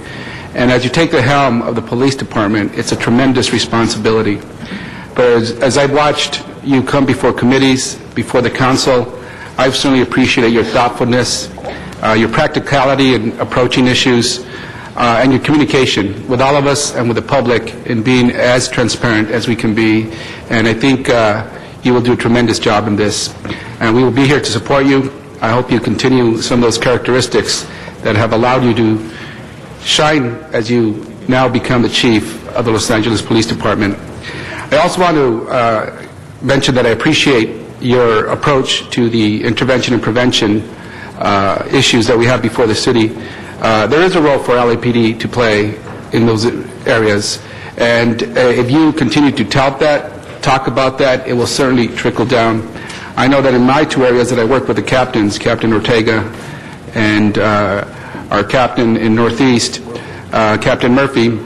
And as you take the helm of the police department, it's a tremendous responsibility. But as I've watched you come before committees, before the council, I've certainly appreciated your thoughtfulness, your practicality in approaching issues, and your communication with all of us and with the public in being as transparent as we can be. And I think you will do a tremendous job in this. And we will be here to support you. I hope you continue some of those characteristics that have allowed you to shine as you now become the chief of the Los Angeles Police Department. I also want to mention that I appreciate your approach to the intervention and prevention issues that we have before the city. There is a role for LAPD to play in those areas, and if you continue to tout that, talk about that, it will certainly trickle down. I know that in my 2 areas that I work with the captains, Captain Ortega and our captain in Northeast, Captain Murphy,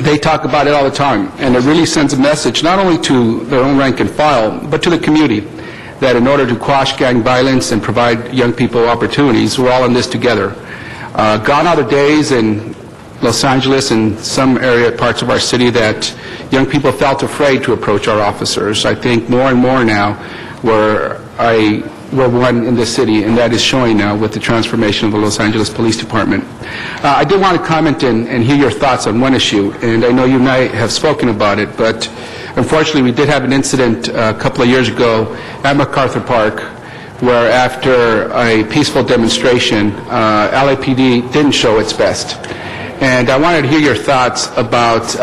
they talk about it all the time, and it really sends a message not only to their own rank and file, but to the community, that in order to quash gang violence and provide young people opportunities, we're all in this together. Gone are the days in Los Angeles and some parts of our city that young people felt afraid to approach our officers. I think more and more now we're one in this city, and that is showing now with the transformation of the Los Angeles Police Department. I did want to comment and hear your thoughts on one issue, and I know you and I have spoken about it, but unfortunately we did have an incident a couple of years ago at MacArthur Park where after a peaceful demonstration, LAPD didn't show its best. And I wanted to hear your thoughts about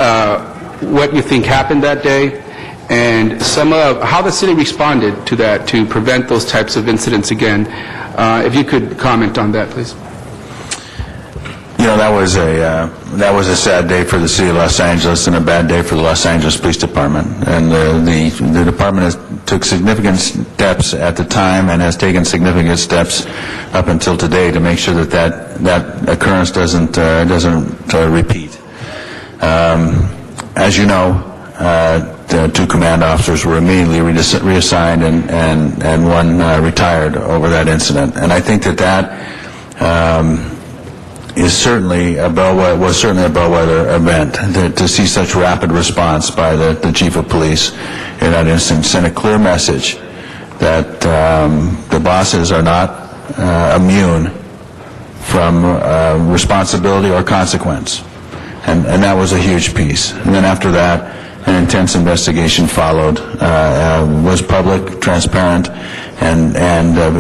what you think happened that day, and some of how the city responded to that to prevent those types of incidents again. If you could comment on that, please. You know, that was a sad day for the city of Los Angeles and a bad day for the Los Angeles Police Department. And the department took significant steps at the time and has taken significant steps up until today to make sure that occurrence doesn't repeat. As you know, the 2 command officers were immediately reassigned and one retired over that incident. And I think that was certainly a bellwether event. To see such rapid response by the chief of police in that instance sent a clear message that the bosses are not immune from responsibility or consequence. And that was a huge piece. And then after that, an intense investigation followed, was public, transparent, and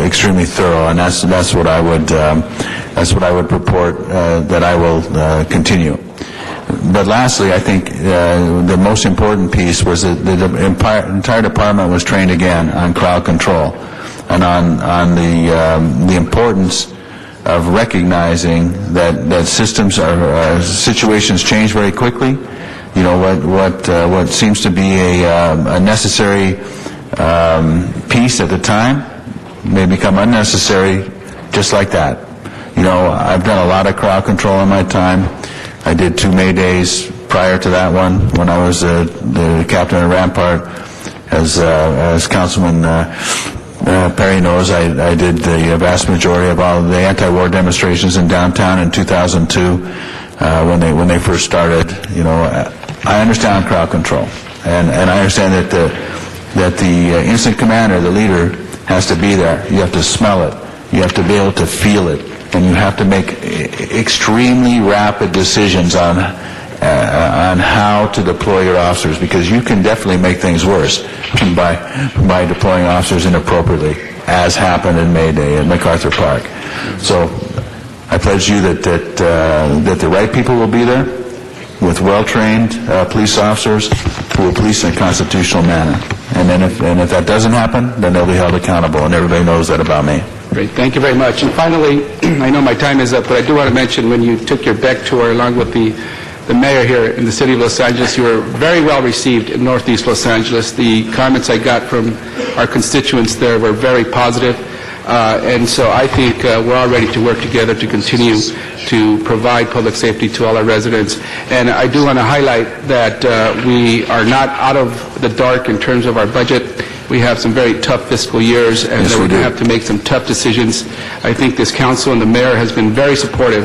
extremely thorough. And that's what I would purport that I will continue. But lastly, I think the most important piece was that the entire department was trained again on crowd control and on the importance of recognizing that situations change very quickly. You know, what seems to be a necessary piece at the time may become unnecessary just like that. You know, I've done a lot of crowd control in my time. I did 2 May Days prior to that one when I was the captain of Rampart. As Councilman Perry knows, I did the vast majority of all of the anti-war demonstrations in downtown in 2002 when they first started. You know, I understand crowd control, and I understand that the incident commander, the leader, has to be there. You have to smell it. You have to be able to feel it, and you have to make extremely rapid decisions on how to deploy your officers, because you can definitely make things worse by deploying officers inappropriately, as happened in May Day at MacArthur Park. So I pledge you that the right people will be there with well-trained police officers who will police in a constitutional manner. And if that doesn't happen, then they'll be held accountable, and everybody knows that about me. Great, thank you very much. And finally, I know my time is up, but I do want to mention when you took your Beck tour along with the mayor here in the city of Los Angeles, you were very well received in Northeast Los Angeles. The comments I got from our constituents there were very positive. And so I think we're all ready to work together to continue to provide public safety to all our residents. And I do want to highlight that we are not out of the dark in terms of our budget. We have some very tough fiscal years, and yes, we're going to have to make some tough decisions. I think this council and the mayor has been very supportive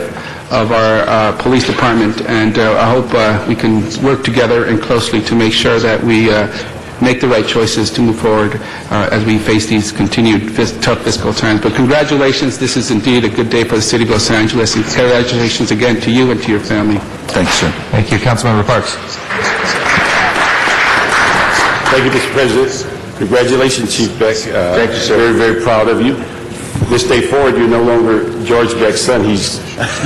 of our police department, and I hope we can work together and closely to make sure that we make the right choices to move forward as we face these continued tough fiscal times. But congratulations, this is indeed a good day for the city of Los Angeles, and congratulations again to you and to your family. Thank you, sir. Thank you. Councilmember Parks. Thank you, Mr. President. Congratulations, Chief Beck. Thank you, sir. Very, very proud of you. This day forward, you're no longer George Beck's son. He's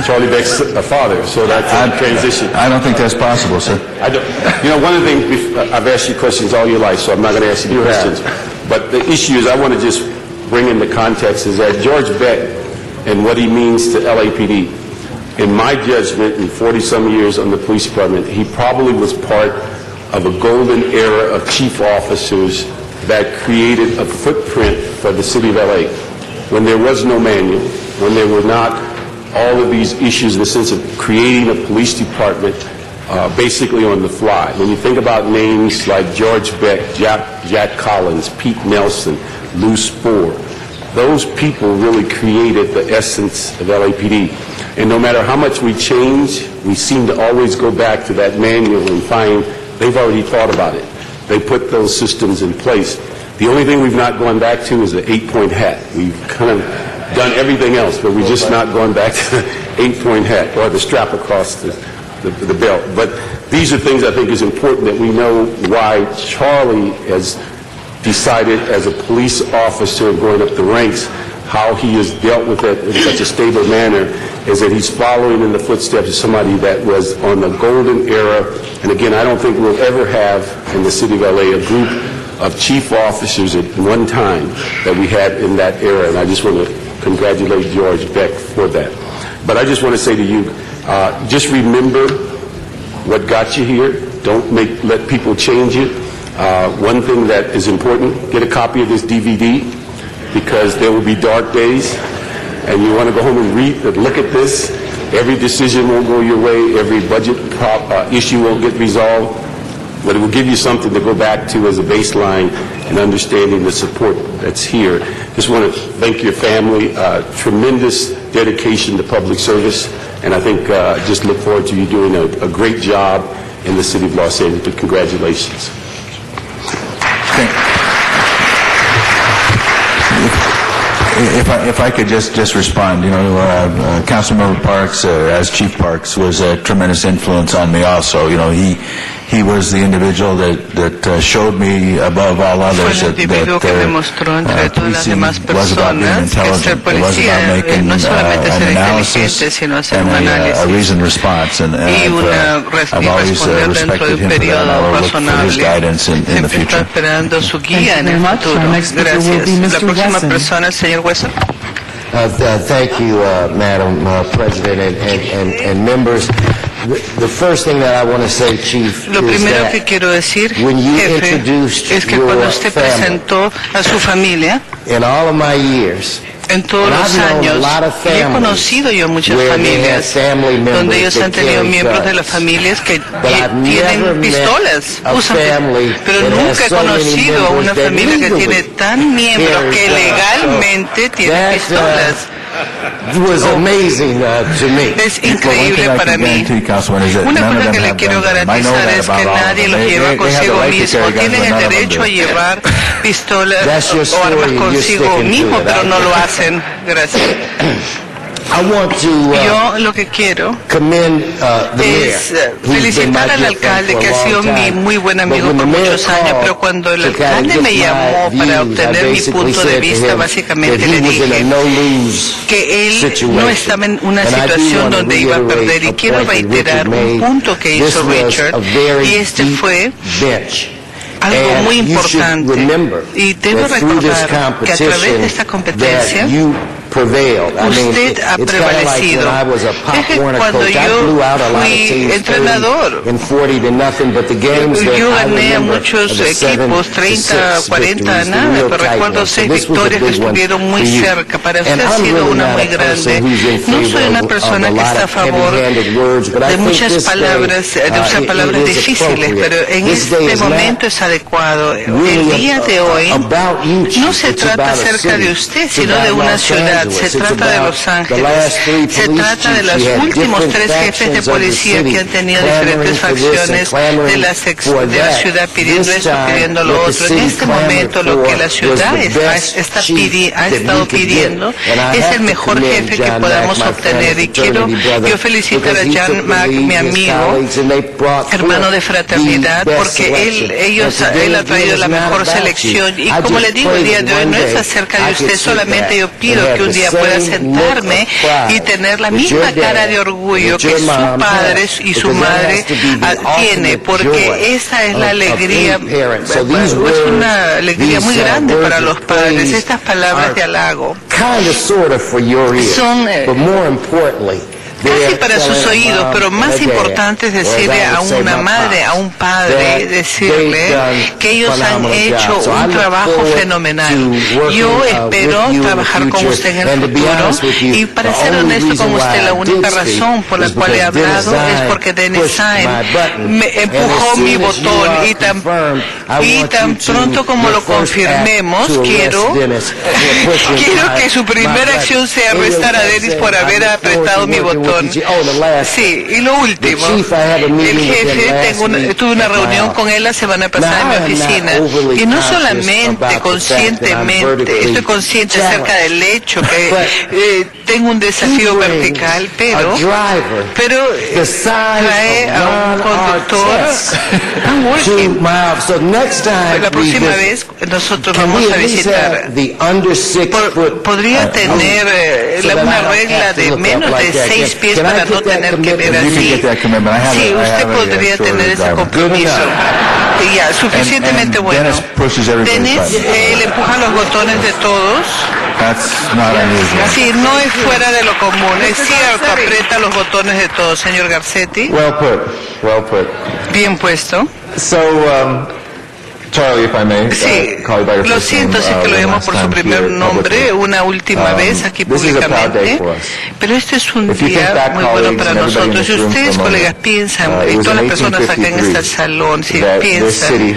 Charlie Beck's father. So that's a transition. I don't think that's possible, sir. I don't. You know, one of the things, I've asked you questions all your life, so I'm not going to ask you questions. But the issue is, I want to just bring in the context, is that George Beck and what he means to LAPD. In my judgment, in 40-some years on the police department, he probably was part of a golden era of chief officers that created a footprint for the city of LA. When there was no manual, when there were not all of these issues in the sense of creating a police department basically on the fly. When you think about names like George Beck, Jack Collins, Pete Nelson, Lou Spohr, those people really created the essence of LAPD. And no matter how much we change, we seem to always go back to that manual and find they've already thought about it. They put those systems in place. The only thing we've not gone back to is the 8-point hat. We've kind of done everything else, but we're just not going back to the 8-point hat or the strap across the belt. But these are things I think is important that we know why Charlie has decided as a police officer going up the ranks, how he has dealt with it in such a stable manner, is that he's following in the footsteps of somebody that was on the golden era. And again, I don't think we'll ever have in the city of LA a group of chief officers at one time that we had in that era. And I just want to congratulate George Beck for that. But I just want to say to you, just remember what got you here. Don't let people change it. One thing that is important, get a copy of this DVD, because there will be dark days, and you want to go home and read and look at this. Every decision won't go your way. Every budget issue won't get resolved. But it will give you something to go back to as a baseline and understanding the support that's here. Just want to thank your family. Tremendous dedication to public service, and I think just look forward to you doing a great job in the city of Los Angeles. Congratulations. If I could just respond, Councilmember Parks, as Chief Parks, was a tremendous influence on me also. He was the individual that showed me above all others that policing was about being intelligent. It was about making an analysis and a reasoned response. And I've always respected him for that, and I will look for his guidance in the future. Next speaker will be Mr. Wesson. Thank you, Madam President and members. The first thing that I want to say, Chief, Lo primero que quiero decir, jefe, es que cuando usted presentó a su familia, in all of my years, en todos los años, he conocido yo muchas familias donde ellos han tenido miembros de las familias que tienen pistolas, usan pero nunca he conocido a una familia que tiene tan miembros que legalmente tiene pistolas. Was amazing to me. Es increíble para mí. Una cosa que le quiero garantizar es que nadie los lleva consigo mismo. Tienen el derecho a llevar pistolas o armas consigo mismo, pero no lo hacen. Gracias. Yo lo que quiero es felicitar al alcalde, que ha sido mi muy buen amigo por muchos años, pero cuando el alcalde me llamó para obtener mi punto de vista, básicamente le dije que él no estaba en una situación donde iba a perder, y quiero reiterar un punto que hizo Richard, y este fue algo muy importante, y debo recordar que a través de esta competencia usted ha prevalecido. Es que cuando yo fui entrenador, yo gané a muchos equipos, 30, 40 nada, pero recuerdo 6 victorias que estuvieron muy cerca. Para usted ha sido una muy grande. No soy una persona que está a favor de muchas palabras, de usar palabras difíciles, pero en este momento es adecuado. El día de hoy no se trata acerca de usted, sino de una ciudad. Se trata de Los Ángeles, se trata de los últimos 3 jefes de policía que han tenido diferentes facciones de la ciudad pidiendo esto, pidiendo lo otro. En este momento lo que la ciudad ha estado pidiendo es el mejor jefe que podamos obtener, y quiero yo felicitar a Jan Mack, mi amigo, hermano de fraternidad, porque él ha traído la mejor selección, y como le digo el día de hoy no es acerca de usted solamente, yo pido que un día pueda sentarme y tener la misma cara de orgullo que su padre y su madre tiene, porque esa es la alegría, es una alegría muy grande para los padres. Estas palabras de halago son casi para sus oídos, pero más importante es decirle a una madre, a un padre, decirle que ellos han hecho un trabajo fenomenal. Yo espero trabajar con usted en el futuro, y para ser honesto con usted, la única razón por la cual he hablado es porque Dennis Syme me empujó mi botón, y tan pronto como lo confirmemos, quiero que su primera acción sea arrestar a Dennis por haber apretado mi botón. Sí, y lo último, el jefe, tuve una reunión con él la semana pasada en mi oficina, y no solamente conscientemente, estoy consciente acerca del hecho que tengo un desafío vertical, pero trae a un conductor la próxima vez nosotros vamos a visitar, podría tener una regla de menos de 6 pies para no tener que ver así. Sí, usted podría tener ese compromiso. Ya, suficientemente bueno. Dennis, él empuja los botones de todos. Sí, no es fuera de lo común, es cierto, aprieta los botones de todos, señor Garcetti. Well put. Bien puesto. So, Charlie, if I may, sí, call you by your lo first siento si que lo llamo por su primer nombre una última vez aquí públicamente, pero este es un día muy bueno para nosotros. Si ustedes, colegas, piensan, y todas las personas acá en este salón, si piensan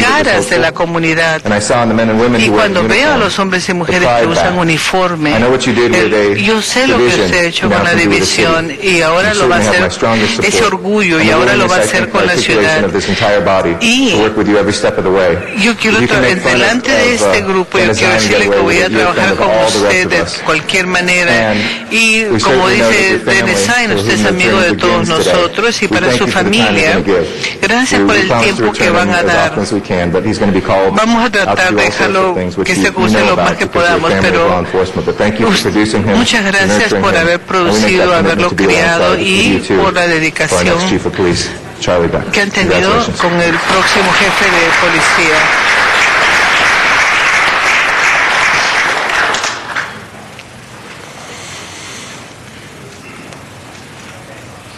caras de la comunidad. Y cuando veo a los hombres y mujeres que usan uniforme, yo sé lo que usted ha hecho con la división y ahora lo va a hacer, ese orgullo, y ahora lo va a hacer con la ciudad. Y yo quiero, delante de este grupo, yo quiero decirle que voy a trabajar con usted de cualquier manera. Y como dice Design, usted es amigo de todos nosotros y para su familia, gracias por el tiempo que van a dar. Vamos a tratar de dejarlo que se use lo más que podamos, pero muchas gracias por haber producido, haberlo criado y por la dedicación que han tenido con el próximo jefe de policía.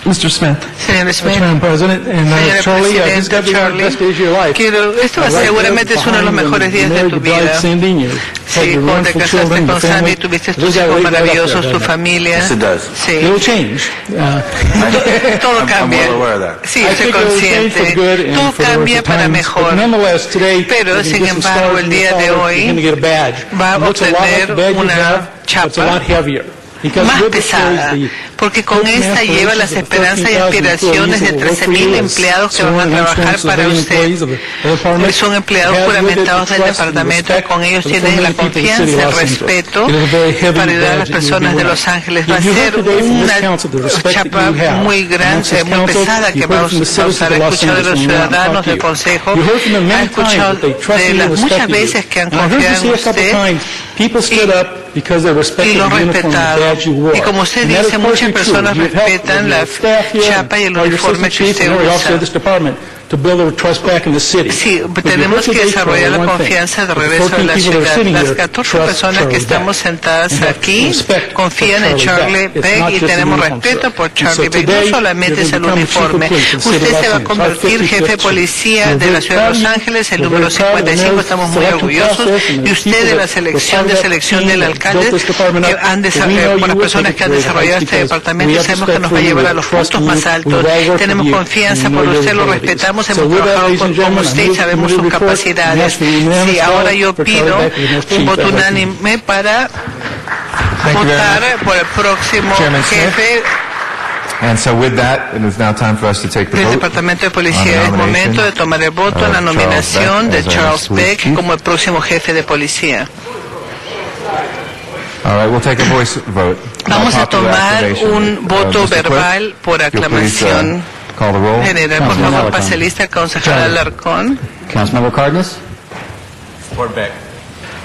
Mr. Smith. Señor Smith. Madam President, and Charlie, this got to be one of the best days of your life. Esto seguramente es uno de los mejores días de tu vida. had your wonderful children, your family. Tuviste There's tus that hijos right up maravillosos, there, tu doesn't it? familia. Yes, it does. Sí. It'll change. Todo I'm cambia. well aware of that. Sí, I estoy think it'll change for consciente. good and Todo for the worse cambia at para times, mejor. but nonetheless, today, Pero, you're gonna sin get some embargo, stars el in your día de collar, hoy you're going to get a badge. va a It looks a lot like the obtener badge you una have, but it's a chapa lot heavier. Because más with it carries pesada, the porque con esta lleva las esperanzas y aspiraciones de 13.000 empleados que van a trabajar para usted. Son empleados juramentados del departamento y con ellos tienen la confianza, el respeto para ayudar a las personas de Los Ángeles. Va a ser una chapa muy grande, muy pesada que va a usar. Ha escuchado de los ciudadanos del Consejo, ha escuchado de las muchas veces que han confiado en usted y lo han respetado. Y como usted dice, muchas personas respetan la chapa y el uniforme que usted usa. Sí, tenemos que desarrollar la confianza de regreso a la ciudad. Las 14 personas que estamos sentadas aquí confían en Charlie Beck y tenemos respeto por Charlie Beck. No solamente es el uniforme. Usted se va a convertir jefe de policía de la ciudad de Los Ángeles, el número 55. Estamos muy orgullosos de usted, de la selección del alcalde, que por las personas que han desarrollado este departamento. Sabemos que nos va a llevar a los puntos más altos. Tenemos confianza por usted, lo respetamos, hemos trabajado con usted y sabemos sus capacidades. Sí, ahora yo pido un voto unánime para votar por el próximo jefe And so with that, it is now time for us to take the del vote Departamento de Policía. Es momento de tomar el voto en la nominación de Charles Beck como el próximo jefe de policía. All right, we'll take a voice vote. Vamos a tomar un voto verbal por aclamación general. Por favor, pase lista, concejal Alarcón. Councilmember Cardenas? Support Beck.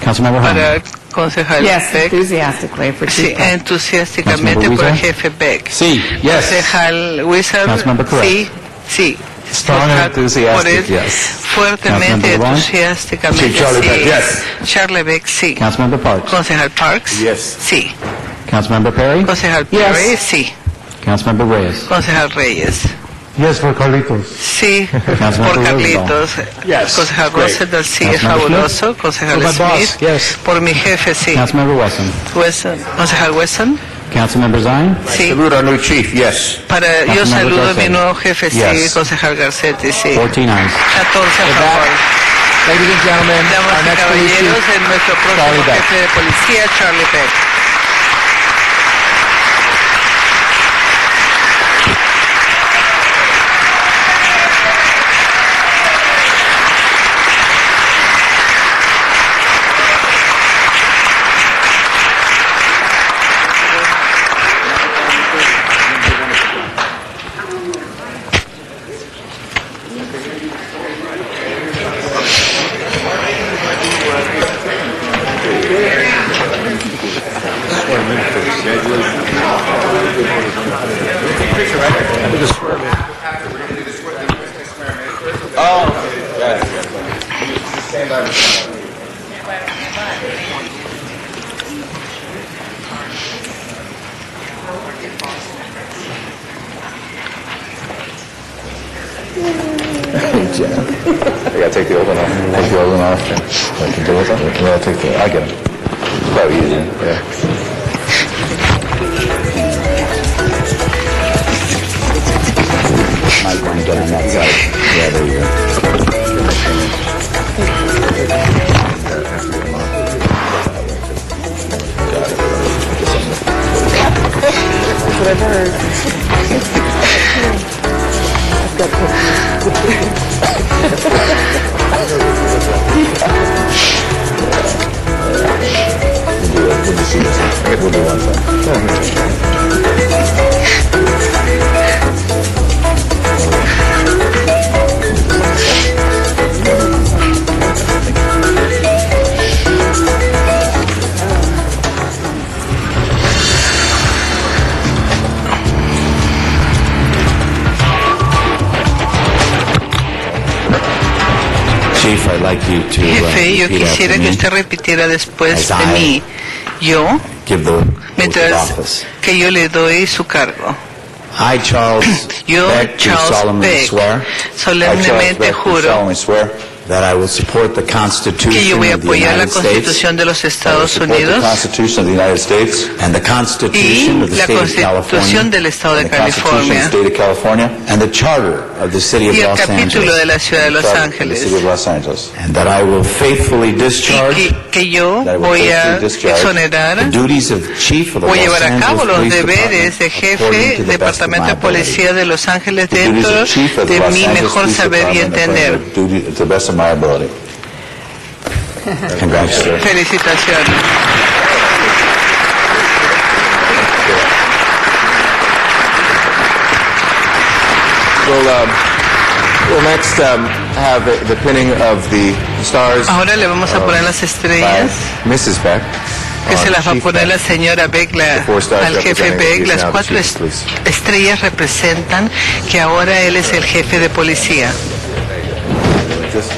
Councilmember Para Holmes? el concejal Yes, Beck. enthusiastically for Sí, Chief Beck. entusiásticamente Councilmember por el Weezer? jefe Beck. Sí, yes. Concejal Wizard. Councilmember Correct. Sí, sí. Strong and Votar enthusiastic, por él yes. fuertemente, Councilmember Vaughn? entusiásticamente. Sí, Charlie Beck, yes. Charlie Beck, sí. Councilmember Parks? Concejal Parks. Yes. Sí. Councilmember Perry? Concejal Perry, sí. Councilmember Reyes? Concejal Reyes. Yes, for Carlitos. Sí, Councilmember por Carlitos. Yes, Concejal great. Roosevelt, sí, es Councilmember fabuloso. Concejal For my boss, Smith. yes. Por mi jefe, sí. Councilmember Wesson? Concejal Wesson. Councilmember Zine? Sí. Salute our new chief, yes. Yo Councilmember saludo a mi Garcetti. nuevo jefe, sí, Yes. concejal Garcetti, sí. 14 ayes. 14 a favor. Ladies and gentlemen, Damas our y next police caballeros, chief, en nuestro próximo Charlie Beck. jefe de policía, Charlie Beck. I gotta take the old one off. Take the old one off. I can do it. Yeah, I'll take the. I get it. It's probably easier. Yeah. Might want to get on that side. Yeah, there you go. We'll do one side. Chief, I'd like you to Jefe, yo repeat after quisiera que me. usted repitiera después As de I mí. Yo, Give the oath of mientras office. que yo le doy su cargo. I, Charles Yo, Beck, do Charles solemnly Beck, swear. solemnemente I, Charles Beck, do juro solemnly swear that I will support the que Constitution yo voy a of the apoyar la United States Constitución de los Estados Unidos Constitution of the United States and the y Constitution of the la State of Constitución California del Estado de and the Constitution of the California State of California and the Charter of the City of y el Los capítulo de Angeles, la Ciudad de Los Charter of the Ángeles, City of Los Angeles, and that I will faithfully discharge y que yo that I will voy a faithfully discharge exonerar, the duties of Chief of the voy a Los llevar a cabo Angeles los Police deberes de Department jefe according to del the best of Departamento my de Policía de Los Ángeles the duties dentro of Chief of the de Los mi Angeles mejor Police saber y Department entender. according to the duty- to the best of my ability. Congratulations. Felicitaciones. We'll next have the pinning of the stars Ahora le vamos a poner las by estrellas Mrs. Beck. que se on las va a Chief poner Beck. la señora Beck, The four stars al jefe representing Beck. he is Las now the 4 chief of police. estrellas representan que ahora él es el jefe de policía. Just-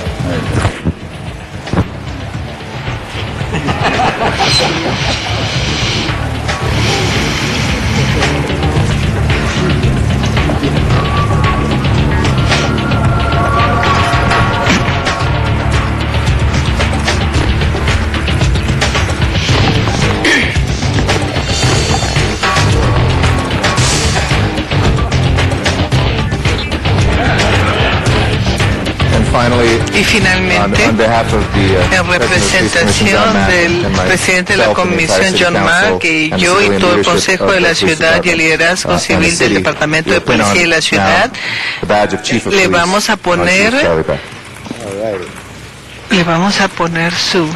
And finally, Y finalmente, on behalf of the en representación del presidente de la Comisión, John Mack, y yo y todo el Consejo de la Ciudad y el liderazgo civil del Departamento de Policía y la Ciudad, le vamos a poner su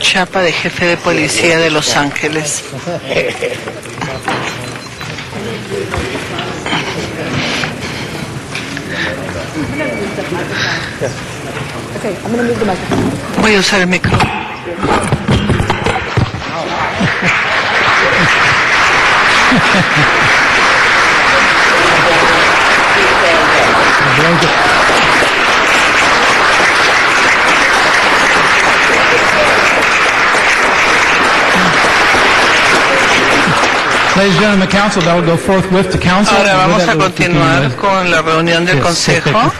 chapa de jefe de policía de Los Ángeles. Voy a usar el micrófono. Ladies and gentlemen, the council, that will go forthwith to council. Ahora vamos a continuar con la reunión del Consejo.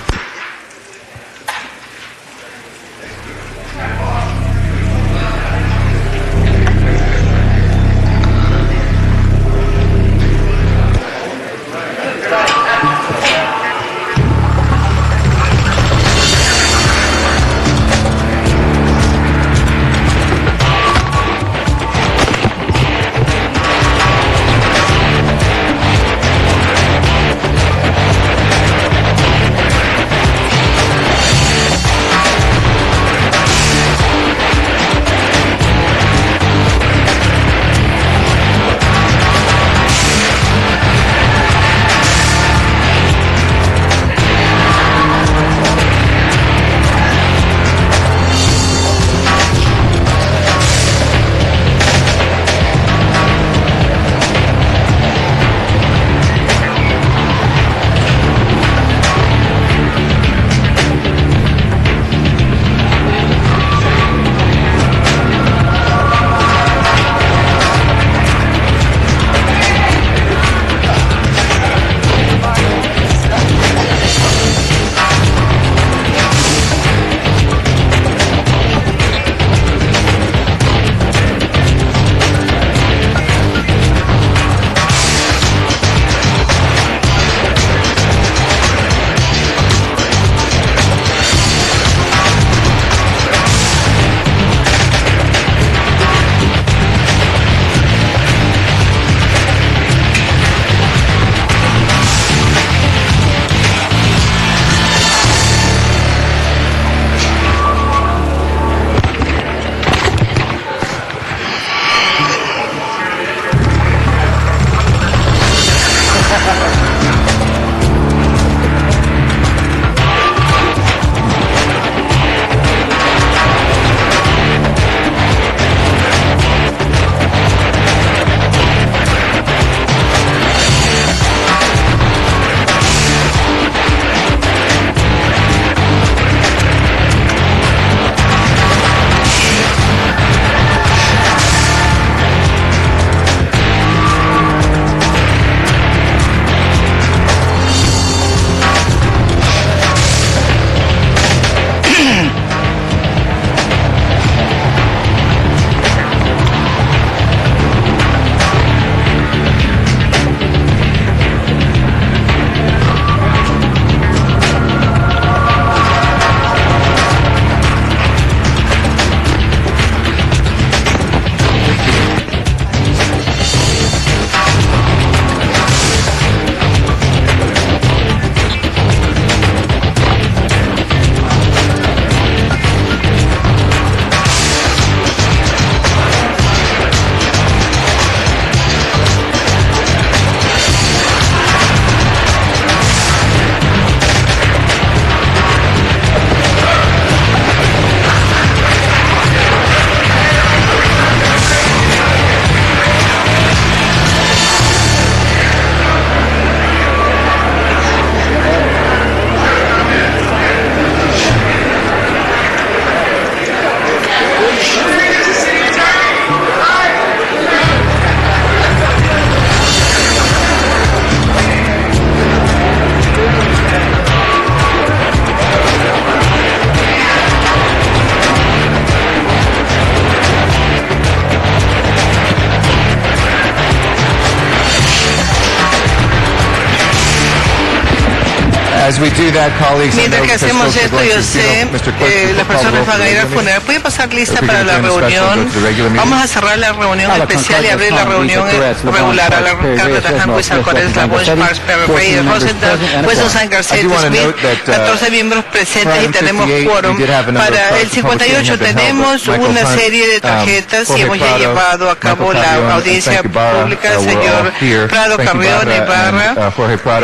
As we do that, colleagues, I know Mientras que because hacemos folks are esto, going yo to sé, Mr. Clerk, las call the personas roll van for a ir al the funeral. ¿Puede pasar lista If we para can la adjourn the special and reunión? go to the regular meeting. Vamos a cerrar la reunión especial y abrir la reunión regular a la Carta Hanwis, Alcorez, La Bosch, Parks, Perry, Reyes, Rosenthal, Wesson, San Garcetti, Smith, 14 miembros presentes y tenemos quórum. Para el 58 tenemos una serie de tarjetas y hemos ya llevado a cabo la audiencia pública. El señor Prado, Carrión, Ibarra,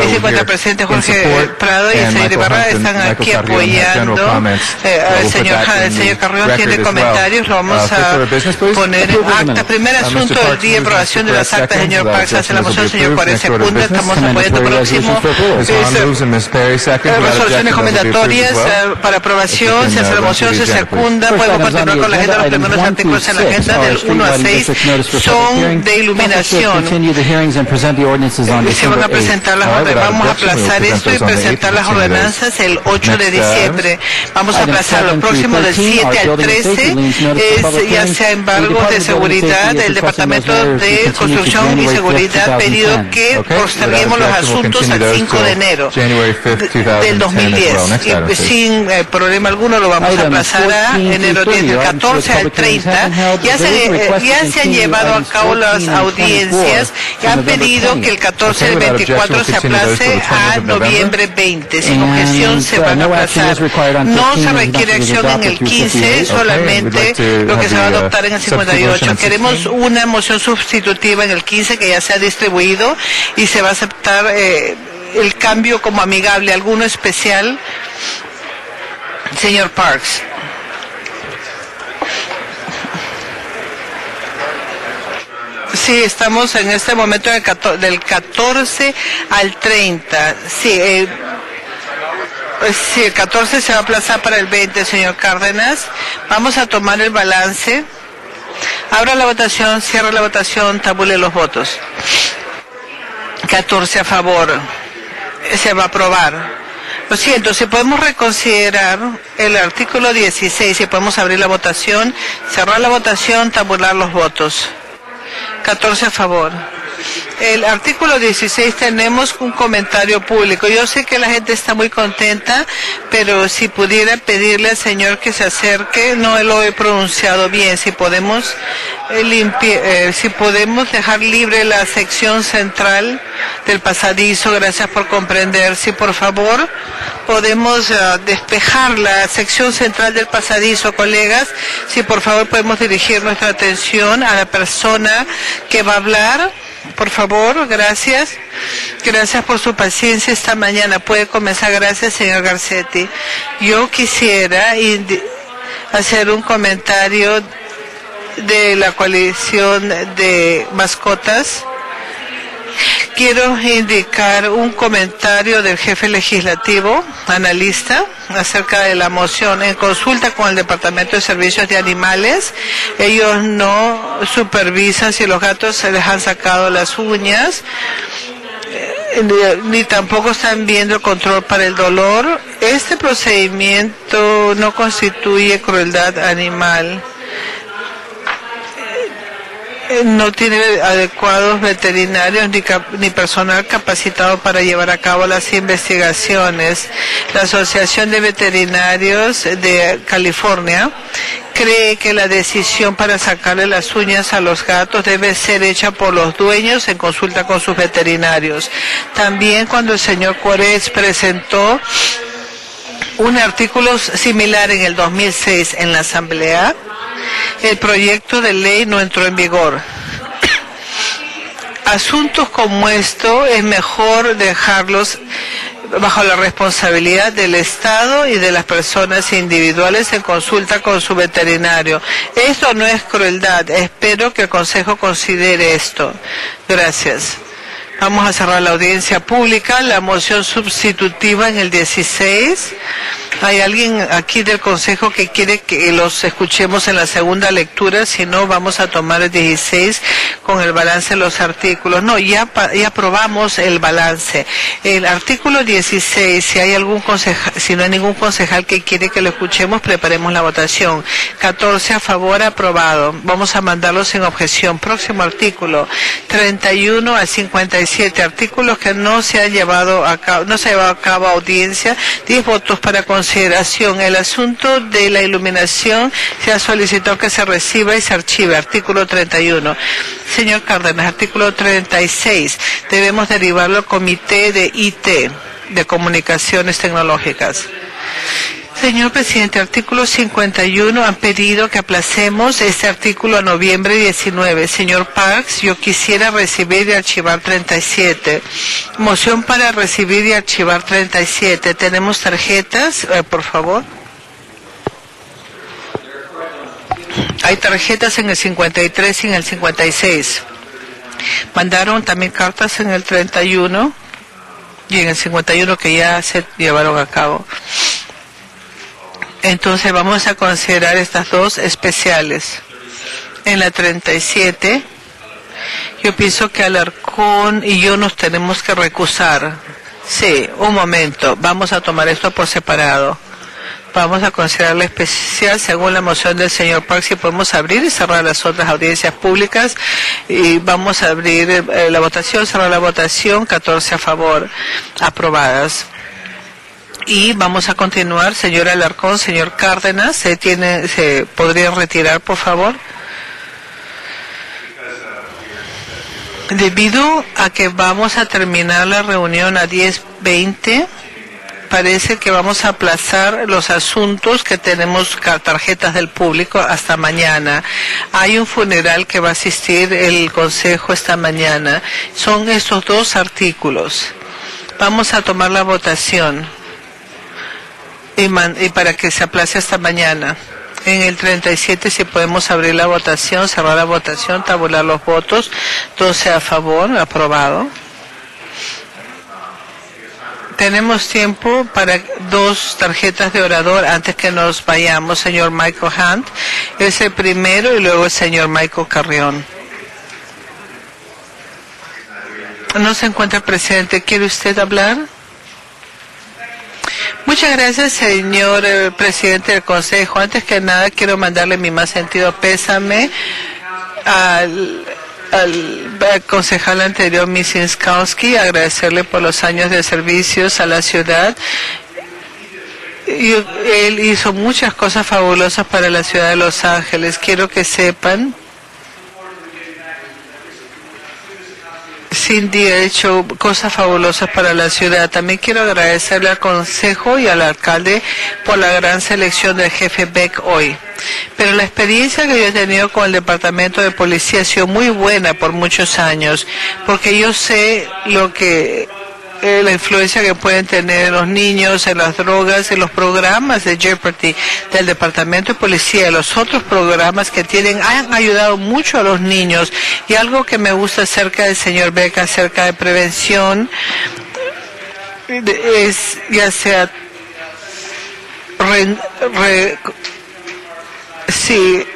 el 50 presente Jorge Prado y el señor Ibarra están aquí apoyando al señor Carrión. Tiene comentarios, lo vamos a poner en acta. Primer asunto del día, aprobación de las actas. Señor Parks hace la moción, señor Correa segunda. Estamos apoyando próximo resoluciones recomendatorias para aprobación. Se hace la moción, se secunda. Podemos continuar con la agenda. Los primeros artículos en la agenda del 1 a 6 son de iluminación. Se van a presentar las ordenanzas. Vamos a aplazar esto y presentar las ordenanzas el 8 de diciembre. Vamos a aplazar lo próximo del 7 al 13 es ya sea embargos de seguridad. El Departamento de Construcción y Seguridad ha pedido que posterguemos los asuntos al 5 de enero del 2010. Y sin problema alguno lo vamos a aplazar a enero 10, del 14 al 30. Ya se han llevado a cabo las audiencias y han pedido que el 14 del 24 se aplace a noviembre 20. Sin objeción se van a aplazar. No se requiere acción en el 15, solamente lo que se va a adoptar en el 58. Queremos una moción sustitutiva en el 15 que ya se ha distribuido y se va a aceptar el cambio como amigable. ¿Alguno especial? Señor Parks. Sí, estamos en este momento del 14 al 30. Sí, sí, el 14 se va a aplazar para el 20, señor Cárdenas. Vamos a tomar el balance. Abra la votación, cierra la votación, tabule los votos. 14 a favor. Se va a aprobar. Lo siento, si podemos reconsiderar el artículo 16, si podemos abrir la votación, cerrar la votación, tabular los votos. 14 a favor. El artículo 16 tenemos un comentario público. Yo sé que la gente está muy contenta, pero si pudiera pedirle al señor que se acerque, no lo he pronunciado bien, si podemos dejar libre la sección central del pasadizo, gracias por comprender. Si por favor podemos despejar la sección central del pasadizo, colegas, si por favor podemos dirigir nuestra atención a la persona que va a hablar. Por favor, gracias. Gracias por su paciencia esta mañana. Puede comenzar. Gracias, señor Garcetti. Yo quisiera hacer un comentario de la coalición de mascotas. Quiero indicar un comentario del jefe legislativo, analista, acerca de la moción. En consulta con el Departamento de Servicios de Animales, ellos no supervisan si los gatos se les han sacado las uñas, ni tampoco están viendo el control para el dolor. Este procedimiento no constituye crueldad animal. No tiene adecuados veterinarios ni personal capacitado para llevar a cabo las investigaciones. La Asociación de Veterinarios de California cree que la decisión para sacarle las uñas a los gatos debe ser hecha por los dueños en consulta con sus veterinarios. También cuando el señor Cuárez presentó un artículo similar en el 2006 en la Asamblea, el proyecto de ley no entró en vigor. Asuntos como esto es mejor dejarlos bajo la responsabilidad del Estado y de las personas individuales en consulta con su veterinario. Esto no es crueldad. Espero que el Consejo considere esto. Gracias. Vamos a cerrar la audiencia pública. La moción sustitutiva en el 16. ¿Hay alguien aquí del Consejo que quiere que los escuchemos en la segunda lectura? Si no, vamos a tomar el 16 con el balance de los artículos. No, ya aprobamos el balance. El artículo 16, si no hay ningún concejal que quiere que lo escuchemos, preparemos la votación. 14 a favor, aprobado. Vamos a mandarlo sin objeción. Próximo artículo, 31 al 56. 7 artículos que no se han llevado a cabo, no se ha llevado a cabo audiencia, 10 votos para consideración. El asunto de la iluminación se ha solicitado que se reciba y se archive, artículo 31. Señor Cárdenas, artículo 36, debemos derivarlo al Comité de IT, de Comunicaciones Tecnológicas. Señor presidente, artículo 51, han pedido que aplacemos este artículo a noviembre 19. Señor Parks, yo quisiera recibir y archivar 37. Moción para recibir y archivar 37. ¿Tenemos tarjetas? Por favor. Hay tarjetas en el 53 y en el 56. Mandaron también cartas en el 31 y en el 51 que ya se llevaron a cabo. Entonces vamos a considerar estas dos especiales. En la 37, yo pienso que Alarcón y yo nos tenemos que recusar. Sí, un momento, vamos a tomar esto por separado. Vamos a considerar la especial según la moción del señor Parks, si podemos abrir y cerrar las otras audiencias públicas. Y vamos a abrir la votación, cerrar la votación, 14 a favor, aprobadas. Y vamos a continuar, señor Alarcón, señor Cárdenas, se podría retirar, por favor. Debido a que vamos a terminar la reunión a 10:20, parece que vamos a aplazar los asuntos que tenemos tarjetas del público hasta mañana. Hay un funeral que va a asistir el Consejo esta mañana. Son estos dos artículos. Vamos a tomar la votación. Y para que se aplace hasta mañana. En el 37, si podemos abrir la votación, cerrar la votación, tabular los votos, 12 a favor, aprobado. Tenemos tiempo para 2 tarjetas de orador antes que nos vayamos. Señor Michael Hunt es el primero y luego el señor Michael Carrión. No se encuentra presente. ¿Quiere usted hablar? Muchas gracias, señor presidente del Consejo. Antes que nada, quiero mandarle mi más sentido pésame al concejal anterior, Misinskowski, agradecerle por los años de servicios a la ciudad. Él hizo muchas cosas fabulosas para la ciudad de Los Ángeles. Quiero que sepan, Cindy ha hecho cosas fabulosas para la ciudad. También quiero agradecerle al Consejo y al alcalde por la gran selección del jefe Beck hoy. Pero la experiencia que yo he tenido con el Departamento de Policía ha sido muy buena por muchos años, porque yo sé lo que la influencia que pueden tener los niños en las drogas, en los programas de Jeopardy del Departamento de Policía, los otros programas que tienen, han ayudado mucho a los niños. Y algo que me gusta acerca del señor Beck, acerca de prevención, es ya sea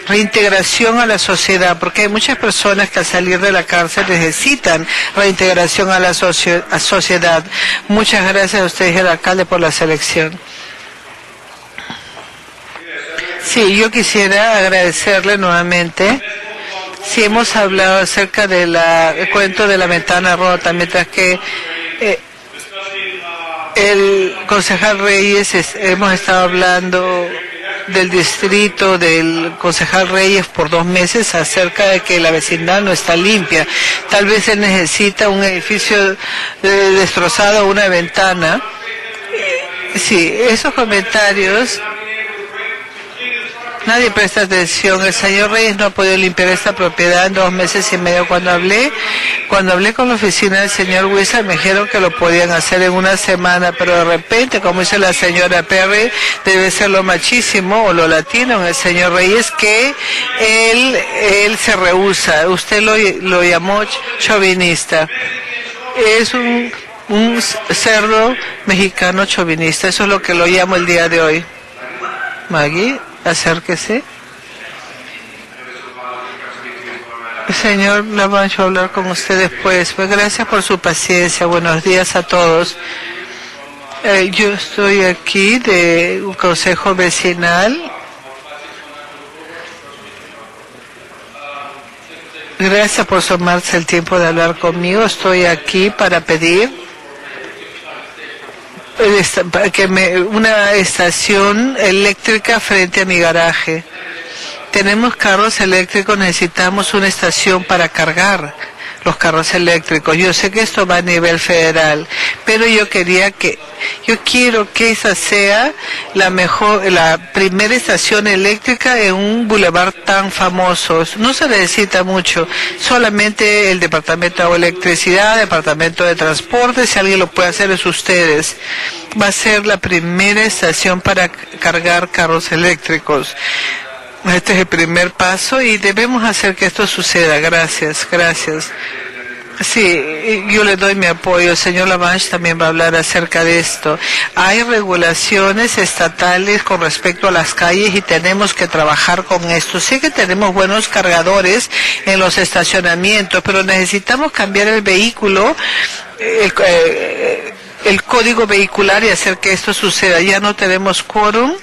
reintegración a la sociedad, porque hay muchas personas que al salir de la cárcel necesitan reintegración a la sociedad. Muchas gracias a usted y al alcalde por la selección. Sí, yo quisiera agradecerle nuevamente. Sí, hemos hablado acerca del cuento de la ventana rota, mientras que el concejal Reyes hemos estado hablando del distrito del concejal Reyes por 2 meses acerca de que la vecindad no está limpia. Tal vez se necesita un edificio destrozado, una ventana. Sí, esos comentarios, nadie presta atención. El señor Reyes no ha podido limpiar esta propiedad en 2 meses y medio. Cuando hablé con la oficina del señor Wizard, me dijeron que lo podían hacer en 1 semana, pero de repente, como dice la señora Perry, debe ser lo machísimo o lo latino en el señor Reyes, que él se rehúsa. Usted lo llamó chauvinista. Es un cerdo mexicano chauvinista. Eso es lo que lo llamo el día de hoy. Maggie, acérquese. Señor Lavancho, a hablar con usted después. Pues gracias por su paciencia. Buenos días a todos. Yo estoy aquí de un consejo vecinal Gracias por tomarse el tiempo de hablar conmigo. Estoy aquí para pedir una estación eléctrica frente a mi garaje. Tenemos carros eléctricos, necesitamos una estación para cargar los carros eléctricos. Yo sé que esto va a nivel federal, pero yo quiero que esa sea la primera estación eléctrica en un bulevar tan famoso. No se necesita mucho, solamente el Departamento de Electricidad, Departamento de Transporte, si alguien lo puede hacer es ustedes. Va a ser la primera estación para cargar carros eléctricos. Este es el primer paso y debemos hacer que esto suceda. Gracias, gracias. Sí, yo le doy mi apoyo. El señor Lavange también va a hablar acerca de esto. Hay regulaciones estatales con respecto a las calles y tenemos que trabajar con esto. Sé que tenemos buenos cargadores en los estacionamientos, pero necesitamos cambiar el vehículo, el código vehicular y hacer que esto suceda. Ya no tenemos quórum,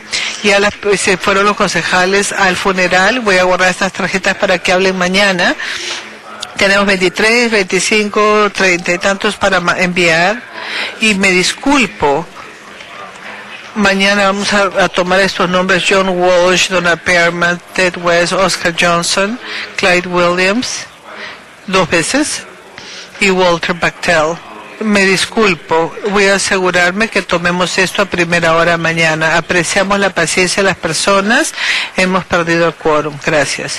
ya se fueron los concejales al funeral. Voy a guardar estas tarjetas para que hablen mañana. Tenemos 23, 25, 30 y tantos para enviar. Y me disculpo. Mañana vamos a tomar estos nombres: John Walsh, Donna Pearman, Ted West, Oscar Johnson, Clyde Williams, 2 veces, y Walter Bachtel. Me disculpo, voy a asegurarme que tomemos esto a primera hora mañana. Apreciamos la paciencia de las personas, hemos perdido el quórum. Gracias.